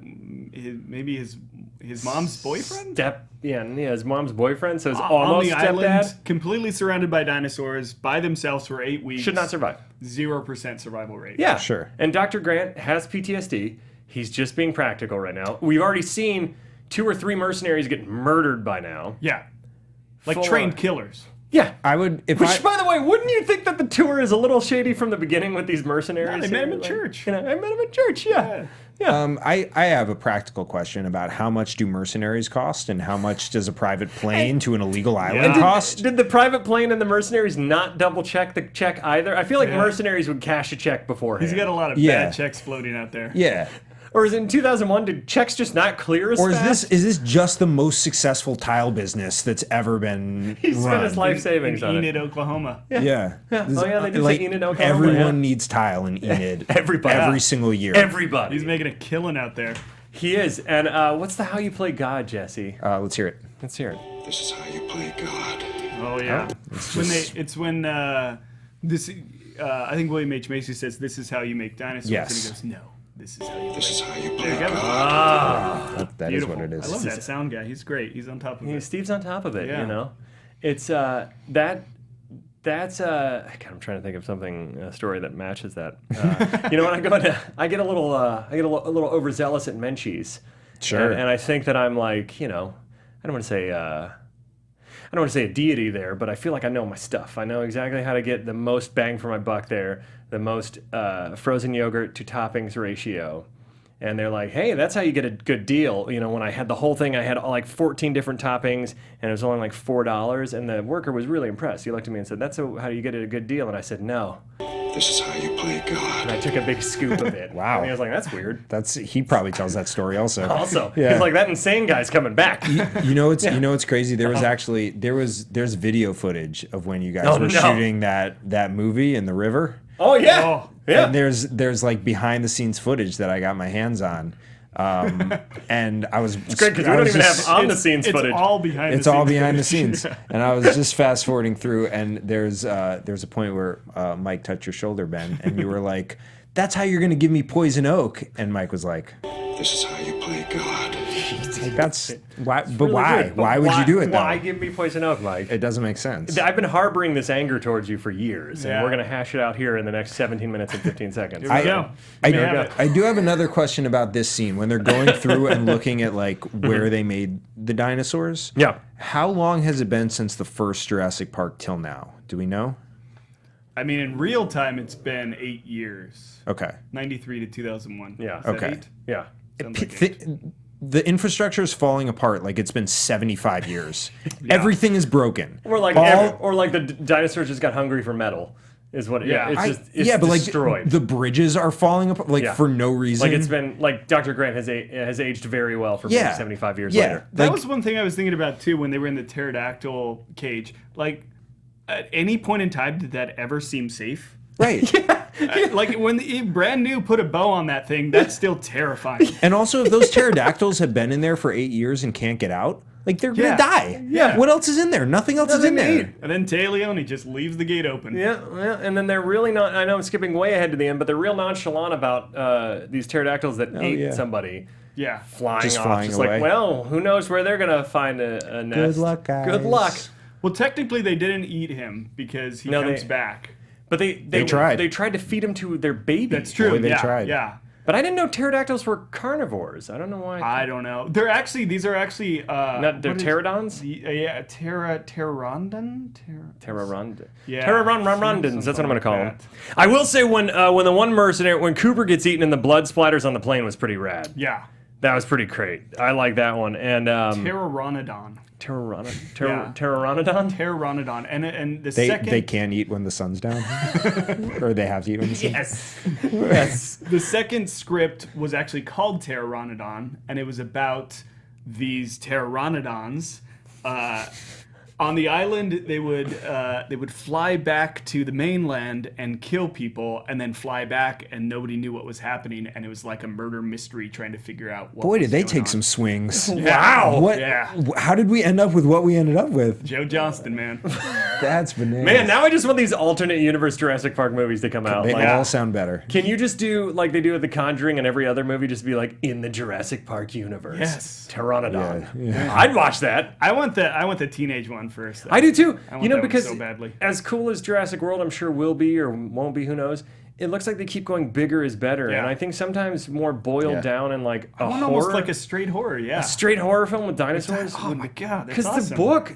maybe his mom's boyfriend his mom's boyfriend, so it's on almost the island, stepdad. completely surrounded by dinosaurs by themselves for 8 weeks. Should not survive. 0% survival rate. Yeah, Sure. And Dr. Grant has PTSD. He's just being practical right now. We've already seen 2 or 3 mercenaries get murdered by now. Yeah. Like Full trained on. killers. Yeah. I would if Which, by the way, wouldn't you think that the tour is a little shady from the beginning with these mercenaries? No, they met him in Like, church. I met him in church, yeah. I have a practical question about how much do mercenaries cost and how much does a private plane to an illegal island cost? Did the private plane and the mercenaries not double check the check either? I feel like mercenaries would cash a check beforehand. He's got a lot of Yeah. bad checks floating out there. Yeah. Or is it in 2001? Did checks just not clear as Or fast? is this just the most successful tile business that's ever been He spent run? his life In savings on it. Enid, Oklahoma. Yeah. Oh, yeah, they did Like, say Enid, Oklahoma. everyone yeah. needs tile in Enid. Everybody. Every single year. Everybody. He's making a killing out there. He is. And what's the How You Play God, Jesse? Let's hear it. Let's hear it. This is how you play God. Oh yeah. I think William H. Macy says this is how you make dinosaurs, Yes. and he goes, no, this is how you. This is how you play There you go. God. That is Beautiful. what it is. I love that sound guy. He's great. He's on top of it. Steve's on top of it, Yeah. you know? It's that's God, I'm trying to think of a story that matches that. You know, when I get a little overzealous at Menchie's. Sure. And I think that I'm like, you know, I don't want to say a deity there, but I feel like I know my stuff. I know exactly how to get the most bang for my buck there, the most frozen yogurt to toppings ratio. And they're like, hey, that's how you get a good deal. You know, when I had the whole thing, I had like 14 different toppings, and it was only like $4. And the worker was really impressed. He looked at me and said, that's how you get a good deal. And I said, no. This is how you play God. And I took a big scoop of it. Wow. And he was like, that's weird. He probably tells that story also. Also, Yeah. he's like, that insane guy's coming back. You know what's crazy? There's video footage of when you guys were shooting that movie in the river. Oh, yeah. Oh. Yeah. And there's like behind the scenes footage that I got my hands on. And I was It's great because we don't even have on the scenes footage. It's all behind. It's the all scenes behind the footage. scenes. And I was just fast forwarding through, and there's a point where Mike touched your shoulder, Ben, and you were like, "That's how you're gonna give me poison oak," and Mike was like, This is how you play God. like "That's why, but Really why? good. But Why would you do it? Though? Why give me poison oak, Mike? It doesn't make sense. I've been harboring this anger towards you for years, and Yeah. we're going to hash it out here in the next 17 minutes and 15 seconds. Here we go. I, There you have it. I do have another question about this scene when they're going through and looking at like where they made the dinosaurs. Yeah. How long has it been since the first Jurassic Park till now? Do we know? I mean, in real time, it's been 8 years. Okay. 93 to 2001. Yeah. Is that Okay. 8? Yeah. Sounds like 8. The infrastructure is falling apart like it's been 75 years. Everything is broken. Or like, the dinosaurs just got hungry for metal, is what. Yeah. It's but destroyed. like the bridges are falling apart like Yeah. for no reason. Like it's been like Dr. Grant has aged very well for being 75 years later. That Like, was one thing I was thinking about too when they were in the pterodactyl cage. Like, at any point in time, did that ever seem safe? right. Like when brand new put a bow on that thing, that's still terrifying. And also, if those pterodactyls have been in there for 8 years and can't get out, like they're Yeah. gonna die. Yeah. What else is in there? Nothing else is in there. And then Leone just leaves the gate open. Yeah, and then they're really not. I know I'm skipping way ahead to the end, but they're real nonchalant about these pterodactyls that ate yeah. somebody Yeah. flying Just off. flying just away. like, well, who knows where they're gonna find a nest? Good luck, guys. Good luck. Well, technically, they didn't eat him because he No, comes they- back. But they tried. They tried to feed him to their baby. That's true. Boy, they yeah, tried. Yeah. But I didn't know pterodactyls were carnivores. I don't know why. I don't know. They're actually. These are actually. Not they're what is- pterodons. Yeah, pterodon. Pterodon. Yeah. Pterodons. That's what I'm gonna call them. like that. I will say when the one mercenary when Cooper gets eaten and the blood splatters on the plane was pretty rad. Yeah. That was pretty great. I like that one. And Pteranodon. Pteranodon. Pteranodon. And the They second. can't eat when the sun's down, or they have to eat when the sun's down. Yes. The second script was actually called Pteranodon, and it was about these pteranodons. On the island, they would fly back to the mainland and kill people, and then fly back, and nobody knew what was happening, and it was like a murder mystery trying to figure out what. Boy, was did they going take on. some swings. Wow. What? Yeah. How did we end up with what we ended up with? Joe Johnston, man. That's bananas. Man, now I just want these alternate universe Jurassic Park movies to come out. They Like, all sound better. can you just do like they do with The Conjuring and every other movie? Just be like in the Jurassic Park universe. Yes. Pteranodon. Yeah. I'd watch that. I want the teenage one first. Though. I do too. I want You know, that one because so badly. as cool as Jurassic World, I'm sure will be or won't be, who knows. it looks like they keep going bigger is better, and Yeah. I think sometimes more boiled down in like a horror, Almost like a straight horror, yeah. a straight horror film with dinosaurs. Oh my god, that's Because awesome. the book,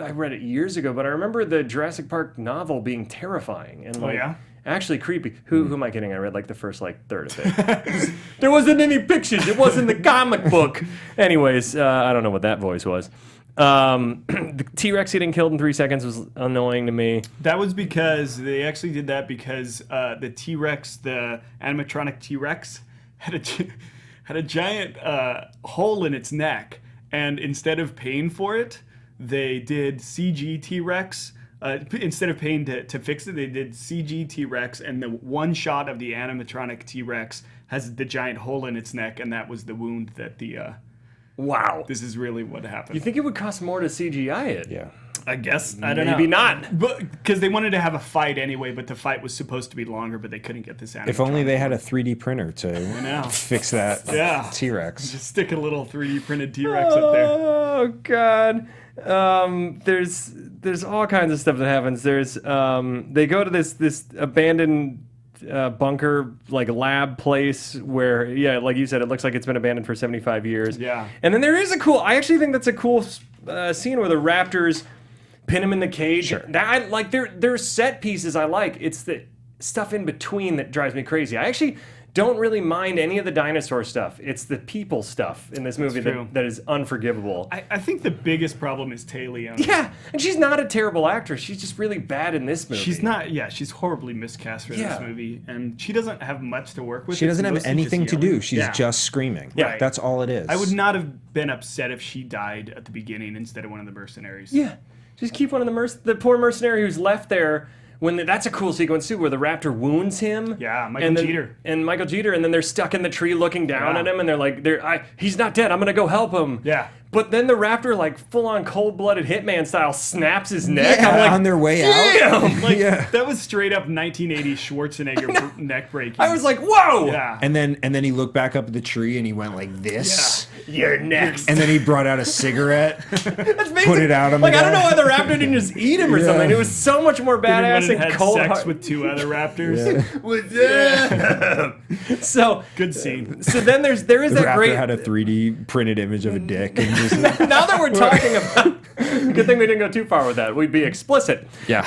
I read it years ago, but I remember the Jurassic Park novel being terrifying and like yeah? actually creepy. Who am I kidding? I read like the first like third of it. There wasn't any pictures. It wasn't the comic book. Anyways, I don't know what that voice was. The T-Rex getting killed in 3 seconds was annoying to me. That was because they actually did that because the T-Rex, the animatronic T-Rex, had a giant hole in its neck, and instead of paying for it, they did CG T-Rex. Instead of paying to fix it, they did CG T-Rex, and the one shot of the animatronic T-Rex has the giant hole in its neck, and that was the wound that the. Wow. This is really what happened. You think it would cost more to CGI it? Yeah. I guess I don't know. Maybe not. But because they wanted to have a fight anyway, but the fight was supposed to be longer, but they couldn't get this animatronic. If only they had a 3D printer to know. fix that Yeah. T-Rex. Just stick a little 3D printed T-Rex up there. Oh God. There's all kinds of stuff that happens. There's they go to this abandoned bunker like lab place where like you said, it looks like it's been abandoned for 75 years. Yeah. And then there is I actually think that's a cool scene where the raptors pin him in the cage. Sure. That like they're set pieces I like. It's the stuff in between that drives me crazy. I actually don't really mind any of the dinosaur stuff. It's the people stuff in this movie true. that is unforgivable. I think the biggest problem is Taylor. Yeah, and she's not a terrible actress. She's just really bad in this movie. She's not. Yeah, she's horribly miscast for Yeah. this movie, and she doesn't have much to work with. She It's doesn't have mostly anything just to do. yelling. She's Yeah. just screaming. Yeah. That's all it is. I would not have been upset if she died at the beginning instead of one of the mercenaries. Yeah, just keep one of the poor mercenary who's left there. That's a cool sequence too, where the raptor wounds him. Yeah, Michael and then- Jeter. And Michael Jeter, and then they're stuck in the tree looking down Yeah. at him, and they're like, he's not dead. I'm gonna go help him. Yeah. But then the raptor, like full-on cold-blooded hitman style, snaps his neck. Yeah, I'm like, on their way out. damn! Like, Yeah. That was straight up 1980 Schwarzenegger neck breaking. I was like, whoa! yeah. And then he looked back up at the tree and he went like this. You're next. And then he brought out a cicigarette. That's put it out on the Like, I don't know guy. why the raptor didn't just eat him or Yeah. something. It was so much more Then badass went and and had cold. sex with two other raptors. What's up? So Good scene. So then there is The that raptor great. had a 3D printed image of a dick. And just, Now that we're talking about, good thing we didn't go too far with that. We'd be explicit. Yeah.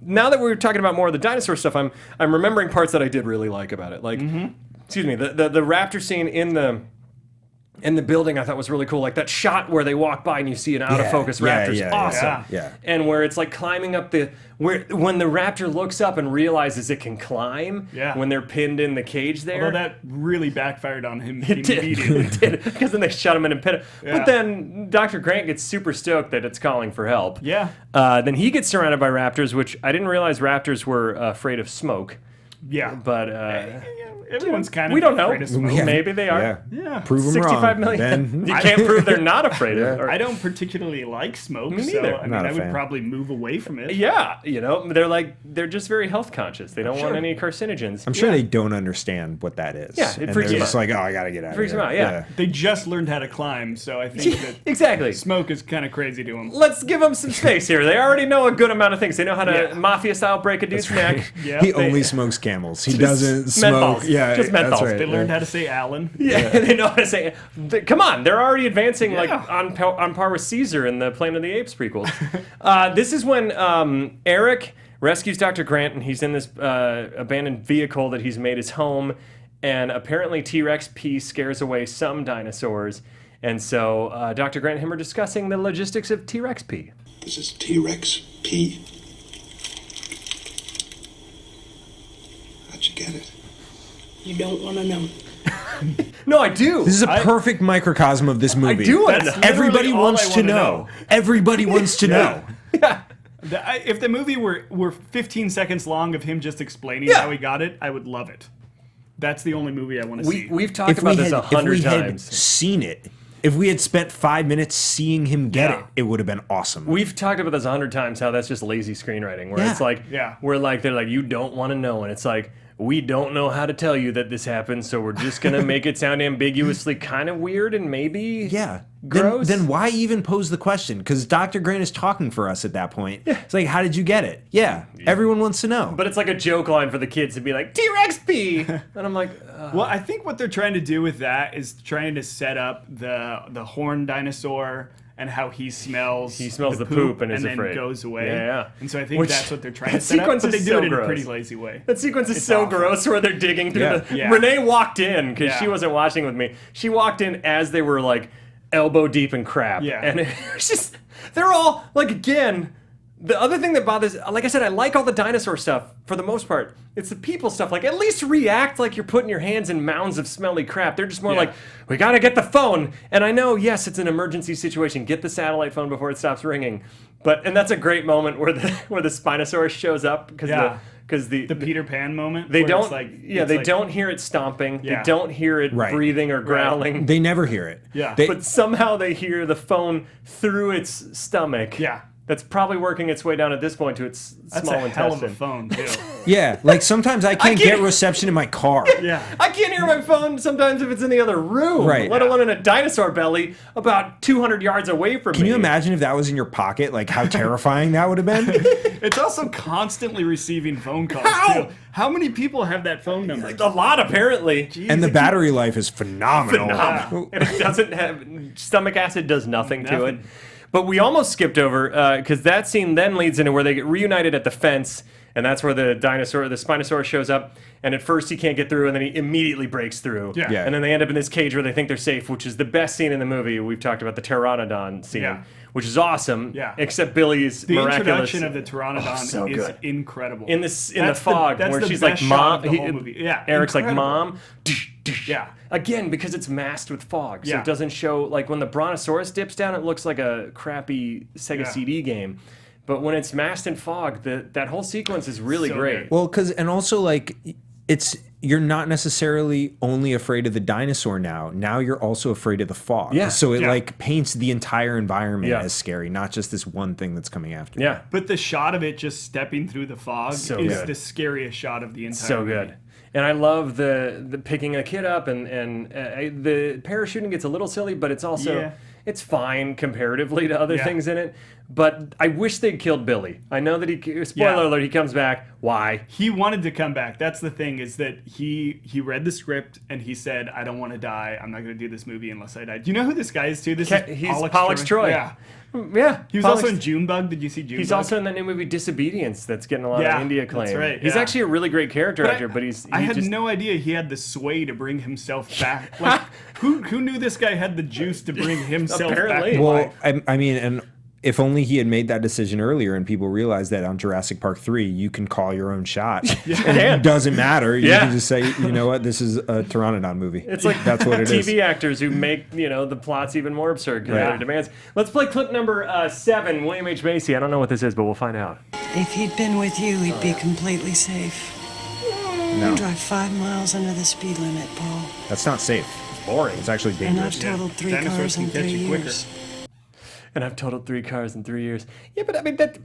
Now that we're talking about more of the dinosaur stuff, I'm remembering parts that I did really like about it. Like, excuse me, the raptor scene in the building I thought was really cool. Like that shot where they walk by and you see an out of focus Yeah, raptor is yeah, awesome. yeah. And where it's like climbing up when the raptor looks up and realizes it can climb. Yeah. When they're pinned in the cage there. Although that really backfired on him It did. immediately. It did. Because then they shut him in a pit. Yeah. But then Dr. Grant gets super stoked that it's calling for help. Yeah. Then he gets surrounded by raptors, which I didn't realize raptors were afraid of smoke. Yeah. But Everyone's kind of we don't know. afraid of smoke. Yeah. Maybe they are. yeah. Yeah. Prove them 65 wrong. million. Then, You can't prove they're not afraid of it. I don't particularly like smoke, Me so neither. I mean, Not a I would fan. probably move away from it. Yeah, they're just very health conscious. They don't want any carcinogens. I'm sure they don't understand what that is. Yeah, it and freaks they're them just out. like, oh, I gotta get out Freaks of them here. out, yeah. They just learned how to climb, so I think that Exactly. smoke is kind of crazy to them. Let's give them some space here. They already know a good amount of things. They know how to mafia style break a dude's neck. Yeah. He They- only smokes camels. He doesn't smoke. menthols. Yeah, Just that's menthols. right. They learned how to say Alan. Yeah, they know how to say it. Come on, they're already advancing like Yeah. on par with Caesar in the Planet of the Apes prequels. This is when Eric rescues Dr. Grant, and he's in this abandoned vehicle that he's made his home, and apparently T-Rex pee scares away some dinosaurs, and so Dr. Grant and him are discussing the logistics of T-Rex pee. This is T-Rex P. How'd you get it? You don't want to know. No, I do. This is a perfect microcosm of this movie. do want to That's know. Everybody literally all wants I to wanna know. Everybody wants to know. If the movie were 15 seconds long of him just explaining Yeah. how he got it, I would love it. That's the only movie I want to see. We've talked about this 100 had times. seen it, if we had spent 5 minutes seeing him get Yeah. it, it would have been awesome. We've talked about this 100 times, how that's just lazy screenwriting, where Yeah. it's like, Yeah. they're like, you don't want to know, and it's like, we don't know how to tell you that this happened, so we're just gonna make it sound ambiguously kind of weird and maybe, Yeah. gross. Then why even pose the question? Because Dr. Grant is talking for us at that point. It's like, how did you get it? Yeah, everyone wants to know. But it's like a joke line for the kids to be like, T-Rex pee! And I'm like, Well, I think what they're trying to do with that is trying to set up the horned dinosaur and how he smells the poop and is then afraid. goes away. Yeah. And so I think that's what they're trying to that set up, sequence but they is do so it in a gross. pretty lazy way. That sequence is It's so awful. gross where they're digging through the... Yeah. Renee walked in, because she Yeah. wasn't watching with me. She walked in as they were, like, elbow deep in crap. Yeah. And it was just... They're all, like, again... The other thing that bothers... Like I said, I like all the dinosaur stuff, for the most part. It's the people stuff. Like, at least react like you're putting your hands in mounds of smelly crap. They're just more like, we gotta get the phone. And I know, yes, it's an emergency situation. Get the satellite phone before it stops ringing. And that's a great moment where the Spinosaurus shows up, because the Peter Pan moment. They where don't. It's like, they don't hear it stomping. Yeah. They don't hear it Right. breathing or growling. They never hear it. Yeah. But somehow they hear the phone through its stomach. Yeah. That's probably working its way down at this point to its That's small a hell intestine. of a phone too. Yeah, like sometimes I can't get reception in my car. Yeah. I can't hear my phone sometimes if it's in the other room. Right. Let alone in a dinosaur belly about 200 yards away from me. Can you imagine if that was in your pocket? Like how terrifying that would have been? It's also constantly receiving phone calls How? too. How many people have that phone number? A lot, apparently. And the battery life is phenomenal. And it doesn't have stomach acid does nothing to it. Nothing. But we almost skipped over because that scene then leads into where they get reunited at the fence, and that's where the Spinosaurus shows up. And at first he can't get through, and then he immediately breaks through. Yeah. Yeah. And then they end up in this cage where they think they're safe, which is the best scene in the movie. We've talked about the pteranodon scene, Yeah. which is awesome. Yeah. Except Billy's The miraculous introduction of the pteranodon so is good. incredible. in the That's fog that's where the she's best like, shot "Mom." of the whole movie. Yeah, Eric's incredible. like, "Mom." Yeah. Again, because it's masked with fog, so Yeah. it doesn't show. Like when the Brontosaurus dips down, it looks like a crappy Sega Yeah. CD game. But when it's masked in fog, that whole sequence is really So great. good. Well, and also like you're not necessarily only afraid of the dinosaur now. Now you're also afraid of the fog. Yeah. So it Yeah. like paints the entire environment Yeah. as scary, not just this one thing that's coming after you. Yeah, But the shot of it just stepping through the fog So is good. the scariest shot of the entire so movie. good. And I love the picking a kid up, and the parachuting gets a little silly, but it's also Yeah. it's fine comparatively to other Yeah. things in it. But I wish they'd killed Billy. I know that spoiler Yeah. alert, he comes back. Why? He wanted to come back. That's the thing, is that he read the script and he said, I don't want to die. I'm not going to do this movie unless I die. Do you know who this guy is too? He's Pollux Troy. Yeah. Yeah, He was Pollux- also in Junebug. Did you see Junebug? He's also in that new movie Disobedience that's getting a lot Yeah, of indie acclaim. that's right, He's yeah. actually a really great character actor, but I he had just no idea he had the sway to bring himself back. Like, who knew this guy had the juice to bring himself Apparently. back to Well, life? I mean, and if only he had made that decision earlier and people realized that on Jurassic Park 3, you can call your own shot. And it doesn't matter. You Yeah. can just say, you know what, this is a Pteranodon movie. It's like that's what it is. TV actors who make the plots even more absurd because Yeah. of their demands. Let's play clip number 7, William H. Macy. I don't know what this is, but we'll find out. If he'd been with you, he'd be completely safe. No, You drive 5 miles under the speed limit, Paul. that's not safe. It's boring. It's actually And I've dangerous. totaled 3 Dinosaurs cars can in catch 3 you quicker. years. And I've totaled 3 cars in 3 years. Yeah, but I mean that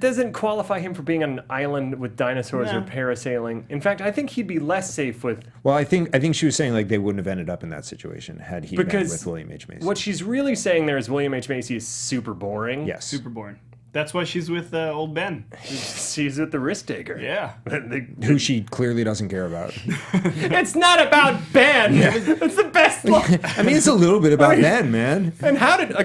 doesn't qualify him for being on an island with dinosaurs or No. parasailing. In fact, I think he'd be less safe with Well, I think she was saying like they wouldn't have ended up in that situation had he been because with William H. Macy. what she's really saying there is William H. Macy is super boring. Yes. Super boring. That's why she's with old Ben. She's with the risk taker. Yeah. Who she clearly doesn't care about. It's not about Ben. It's the best line. I mean, it's a little bit about Ben, man. And how did I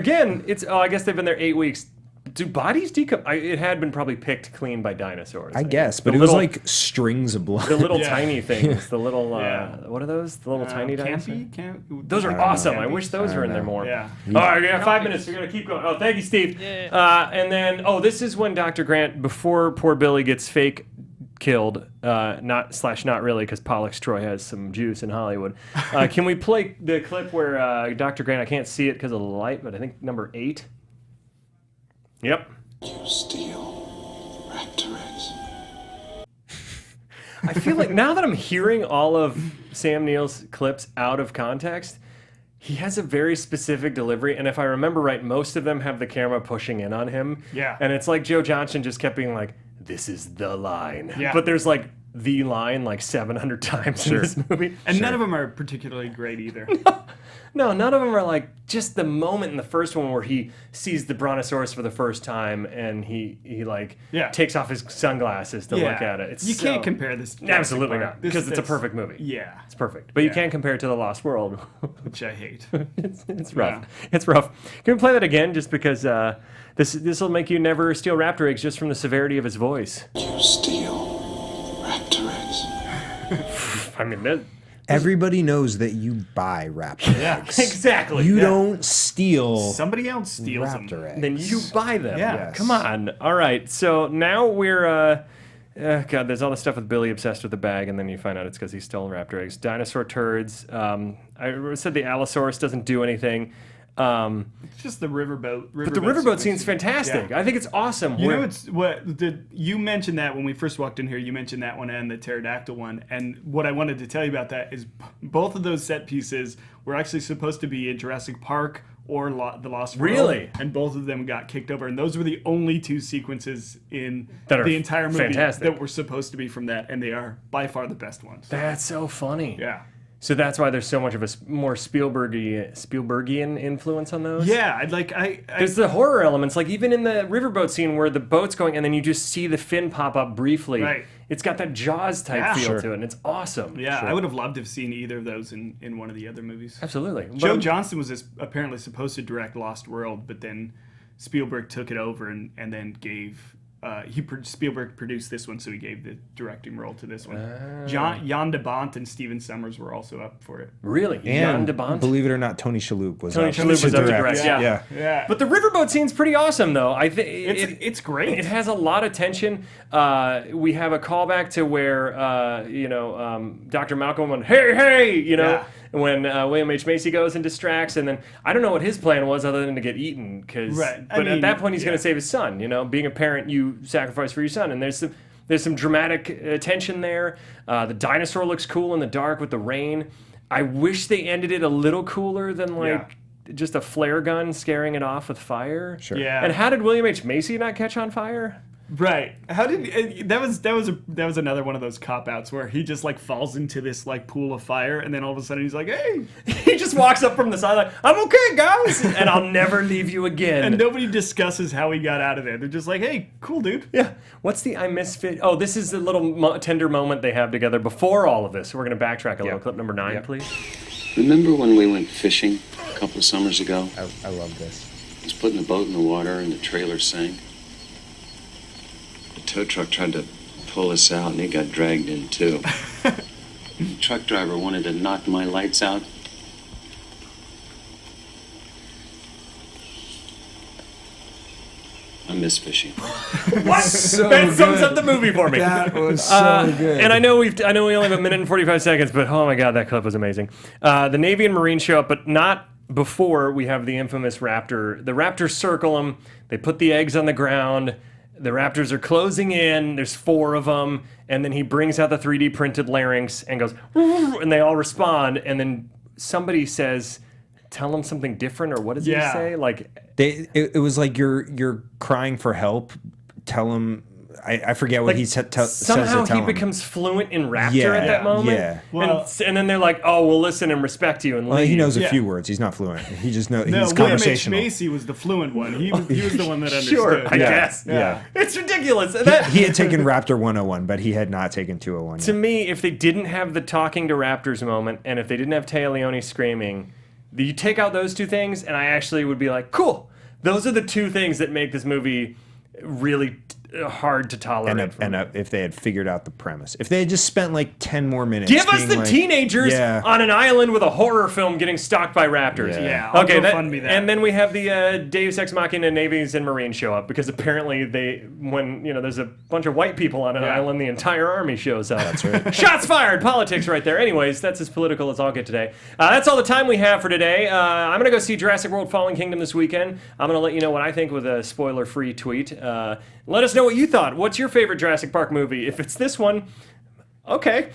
guess they've been there 8 weeks. Do bodies decompose? It had been probably picked clean by dinosaurs. I guess, but The it was little- like strings of blood. the little Yeah. tiny things. The little Yeah. what are those? The little tiny dinosaurs. Those are don't know. awesome. I wish those were in there more. Yeah. All right, we got 5 minutes. We're gonna keep going. Oh, thank you, Steve. And then, this is when Dr. Grant, before poor Billy gets fake killed, not really, because Pollux Troy has some juice in Hollywood. Can we play the clip where Dr. Grant? I can't see it because of the light, but I think number 8. Yep. You steal Raptor-X. I feel like now that I'm hearing all of Sam Neill's clips out of context, he has a very specific delivery, and if I remember right, most of them have the camera pushing in on him. Yeah. And it's like Joe Johnson just kept being like, "This is the line." Yeah. But there's like the line like 700 times in this movie. And none of them are particularly great either. No, none of them are like just the moment in the first one where he sees the brontosaurus for the first time and he like takes off his sunglasses to look at it. You can't compare this. Absolutely not, because it's a perfect movie. Yeah. It's perfect. But you can't compare it to The Lost World. Which I hate. It's rough. Yeah. It's rough. Can we play that again just because this will make you never steal raptor eggs just from the severity of his voice. You steal raptor eggs. I mean, Everybody knows that you buy raptor eggs. Exactly. You don't steal Somebody else steals raptor them. eggs. Then you buy them. Yeah. Yes. Come on. All right. So now we're. God, there's all this stuff with Billy obsessed with the bag, and then you find out it's because he stole raptor eggs. Dinosaur turds. I said the Allosaurus doesn't do anything. It's just the riverboat. But the riverboat scene's fantastic. Yeah. I think it's awesome. You know, you mentioned that when we first walked in here. You mentioned that one and the pterodactyl one. And what I wanted to tell you about that is both of those set pieces were actually supposed to be in Jurassic Park or The Lost World. Really? And both of them got kicked over. And those were the only two sequences in That are the entire movie fantastic. that were supposed to be from that. And they are by far the best ones. That's so funny. Yeah. So that's why there's so much of a more Spielbergian influence on those. Yeah, There's the horror elements, like even in the riverboat scene where the boat's going and then you just see the fin pop up briefly. Right. It's got that Jaws type feel to it, and it's awesome. Yeah, I would have loved to have seen either of those in one of the other movies. Absolutely. Joe Johnston was apparently supposed to direct Lost World, but then Spielberg took it over and then gave. Spielberg produced this one, so he gave the directing role to this one. Jan de Bont and Steven Sommers were also up for it. Really? And Jan de Bont? believe it or not, Tony Shalhoub was Tony Shalhoub was up to direct. Yeah. But the riverboat scene's pretty awesome, though. I think It's great. It has a lot of tension. We have a callback to where Dr. Malcolm went, hey, when William H. Macy goes and distracts, and then I don't know what his plan was other than to get eaten. But at that point, he's going to save his son. Being a parent, you sacrifice for your son, and there's some dramatic tension there. The dinosaur looks cool in the dark with the rain. I wish they ended it a little cooler than just a flare gun scaring it off with fire. Sure. Yeah. And how did William H. Macy not catch on fire? Right. How did that was another one of those cop outs where he just like falls into this like pool of fire and then all of a sudden he's like, hey. He just walks up from the side like, I'm okay, guys, and I'll never leave you again. And nobody discusses how he got out of there. They're just like, hey, cool dude. Yeah. What's the I Misfit? Oh, this is the little tender moment they have together before all of this. So we're going to backtrack a little. Clip number 9, please. Remember when we went fishing a couple of summers ago? I love this. I was putting the boat in the water and the trailer sank. The tow truck tried to pull us out and it got dragged in too. The truck driver wanted to knock my lights out. I miss fishing. What? That sums up the movie for me. That was so good. And I know we only have a minute and 45 seconds, but oh my god, that clip was amazing. The Navy and Marines show up, but not before we have the infamous raptor. The raptors circle them. They put the eggs on the ground. The raptors are closing in. There's 4 of them, and then he brings out the 3D printed larynx and goes, and they all respond. And then somebody says, "Tell him something different," or what does he say? Like. It was like you're crying for help. Tell him. I forget what he says to somehow tell he him. becomes fluent in raptor at that moment. Yeah. Well, and then they're like, "Oh, we'll listen and respect you." And Well, he leave. knows a few words. He's not fluent. He just knows. No, He's William H. conversational. Macy was the fluent one. He was the one that understood. Sure, I guess. Yeah. It's ridiculous. That, He had taken Raptor 101, but he had not taken 201 to yet. me, if they didn't have the talking to raptors moment, and if they didn't have Taya Leone screaming, you take out those 2 things, and I actually would be like, cool. Those are the 2 things that make this movie really hard to tolerate. And if they had figured out the premise, if they had just spent like 10 more minutes, Give us being the like, teenagers Yeah. on an island with a horror film getting stalked by raptors. Yeah, I'll okay, go fund me that. And then we have the Deus Ex Machina Navies and Marines show up because apparently there's a bunch of white people on an island, the entire army shows up. That's right. Shots fired, politics right there. Anyways, that's as political as I'll get today. That's all the time we have for today. I'm going to go see Jurassic World Fallen Kingdom this weekend. I'm going to let you know what I think with a spoiler-free tweet. Let us know what you thought. What's your favorite Jurassic Park movie? If it's this one, okay.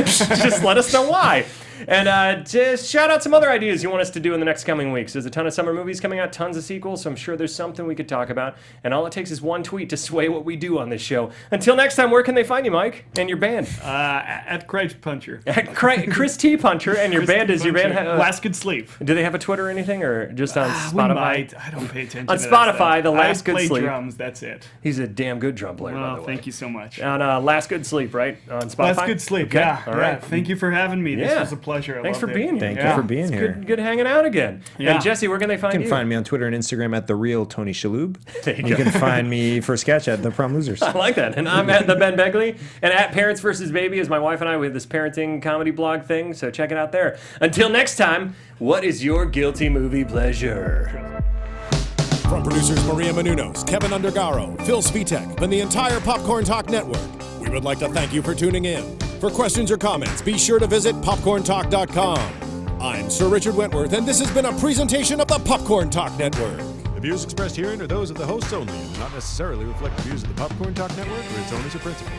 Just let us know why. And just shout out some other ideas you want us to do in the next coming weeks. There's a ton of summer movies coming out, tons of sequels, so I'm sure there's something we could talk about. And all it takes is one tweet to sway what we do on this show. Until next time, where can they find you, Mike, and your band? At Christ Puncher. At Chris T. Puncher, and your band is your band. Last Good Sleep. Do they have a Twitter or anything, or just on We Spotify? might. I don't pay attention On to that Spotify, stuff. The Last I Good play Sleep. drums, that's it. He's a damn good drum player, by the Well, way. thank you so much. On Last Good Sleep, right? On Spotify? Last Good Sleep, Okay. yeah. All Yeah. right. Thank you for having me. This Yeah. was a pleasure. I Thanks for loved it. being here. Thank Yeah. you for being here. Good hanging out again. Yeah. And Jesse, where can they find You you? can find me on Twitter and Instagram at the real Tony Shalhoub. There you You go. can find me for sketch at the Prom Losers. I like that. And I'm at the Ben Begley. And at Parents vs. Baby is my wife and I. We have this parenting comedy blog thing, so check it out there. Until next time, what is your guilty movie pleasure? From producers Maria Menounos, Kevin Undergaro, Phil Svitek, and the entire Popcorn Talk Network, we would like to thank you for tuning in. For questions or comments, be sure to visit popcorntalk.com. I'm Sir Richard Wentworth, and this has been a presentation of the Popcorn Talk Network. The views expressed herein are those of the hosts only and do not necessarily reflect the views of the Popcorn Talk Network or its owners or principals.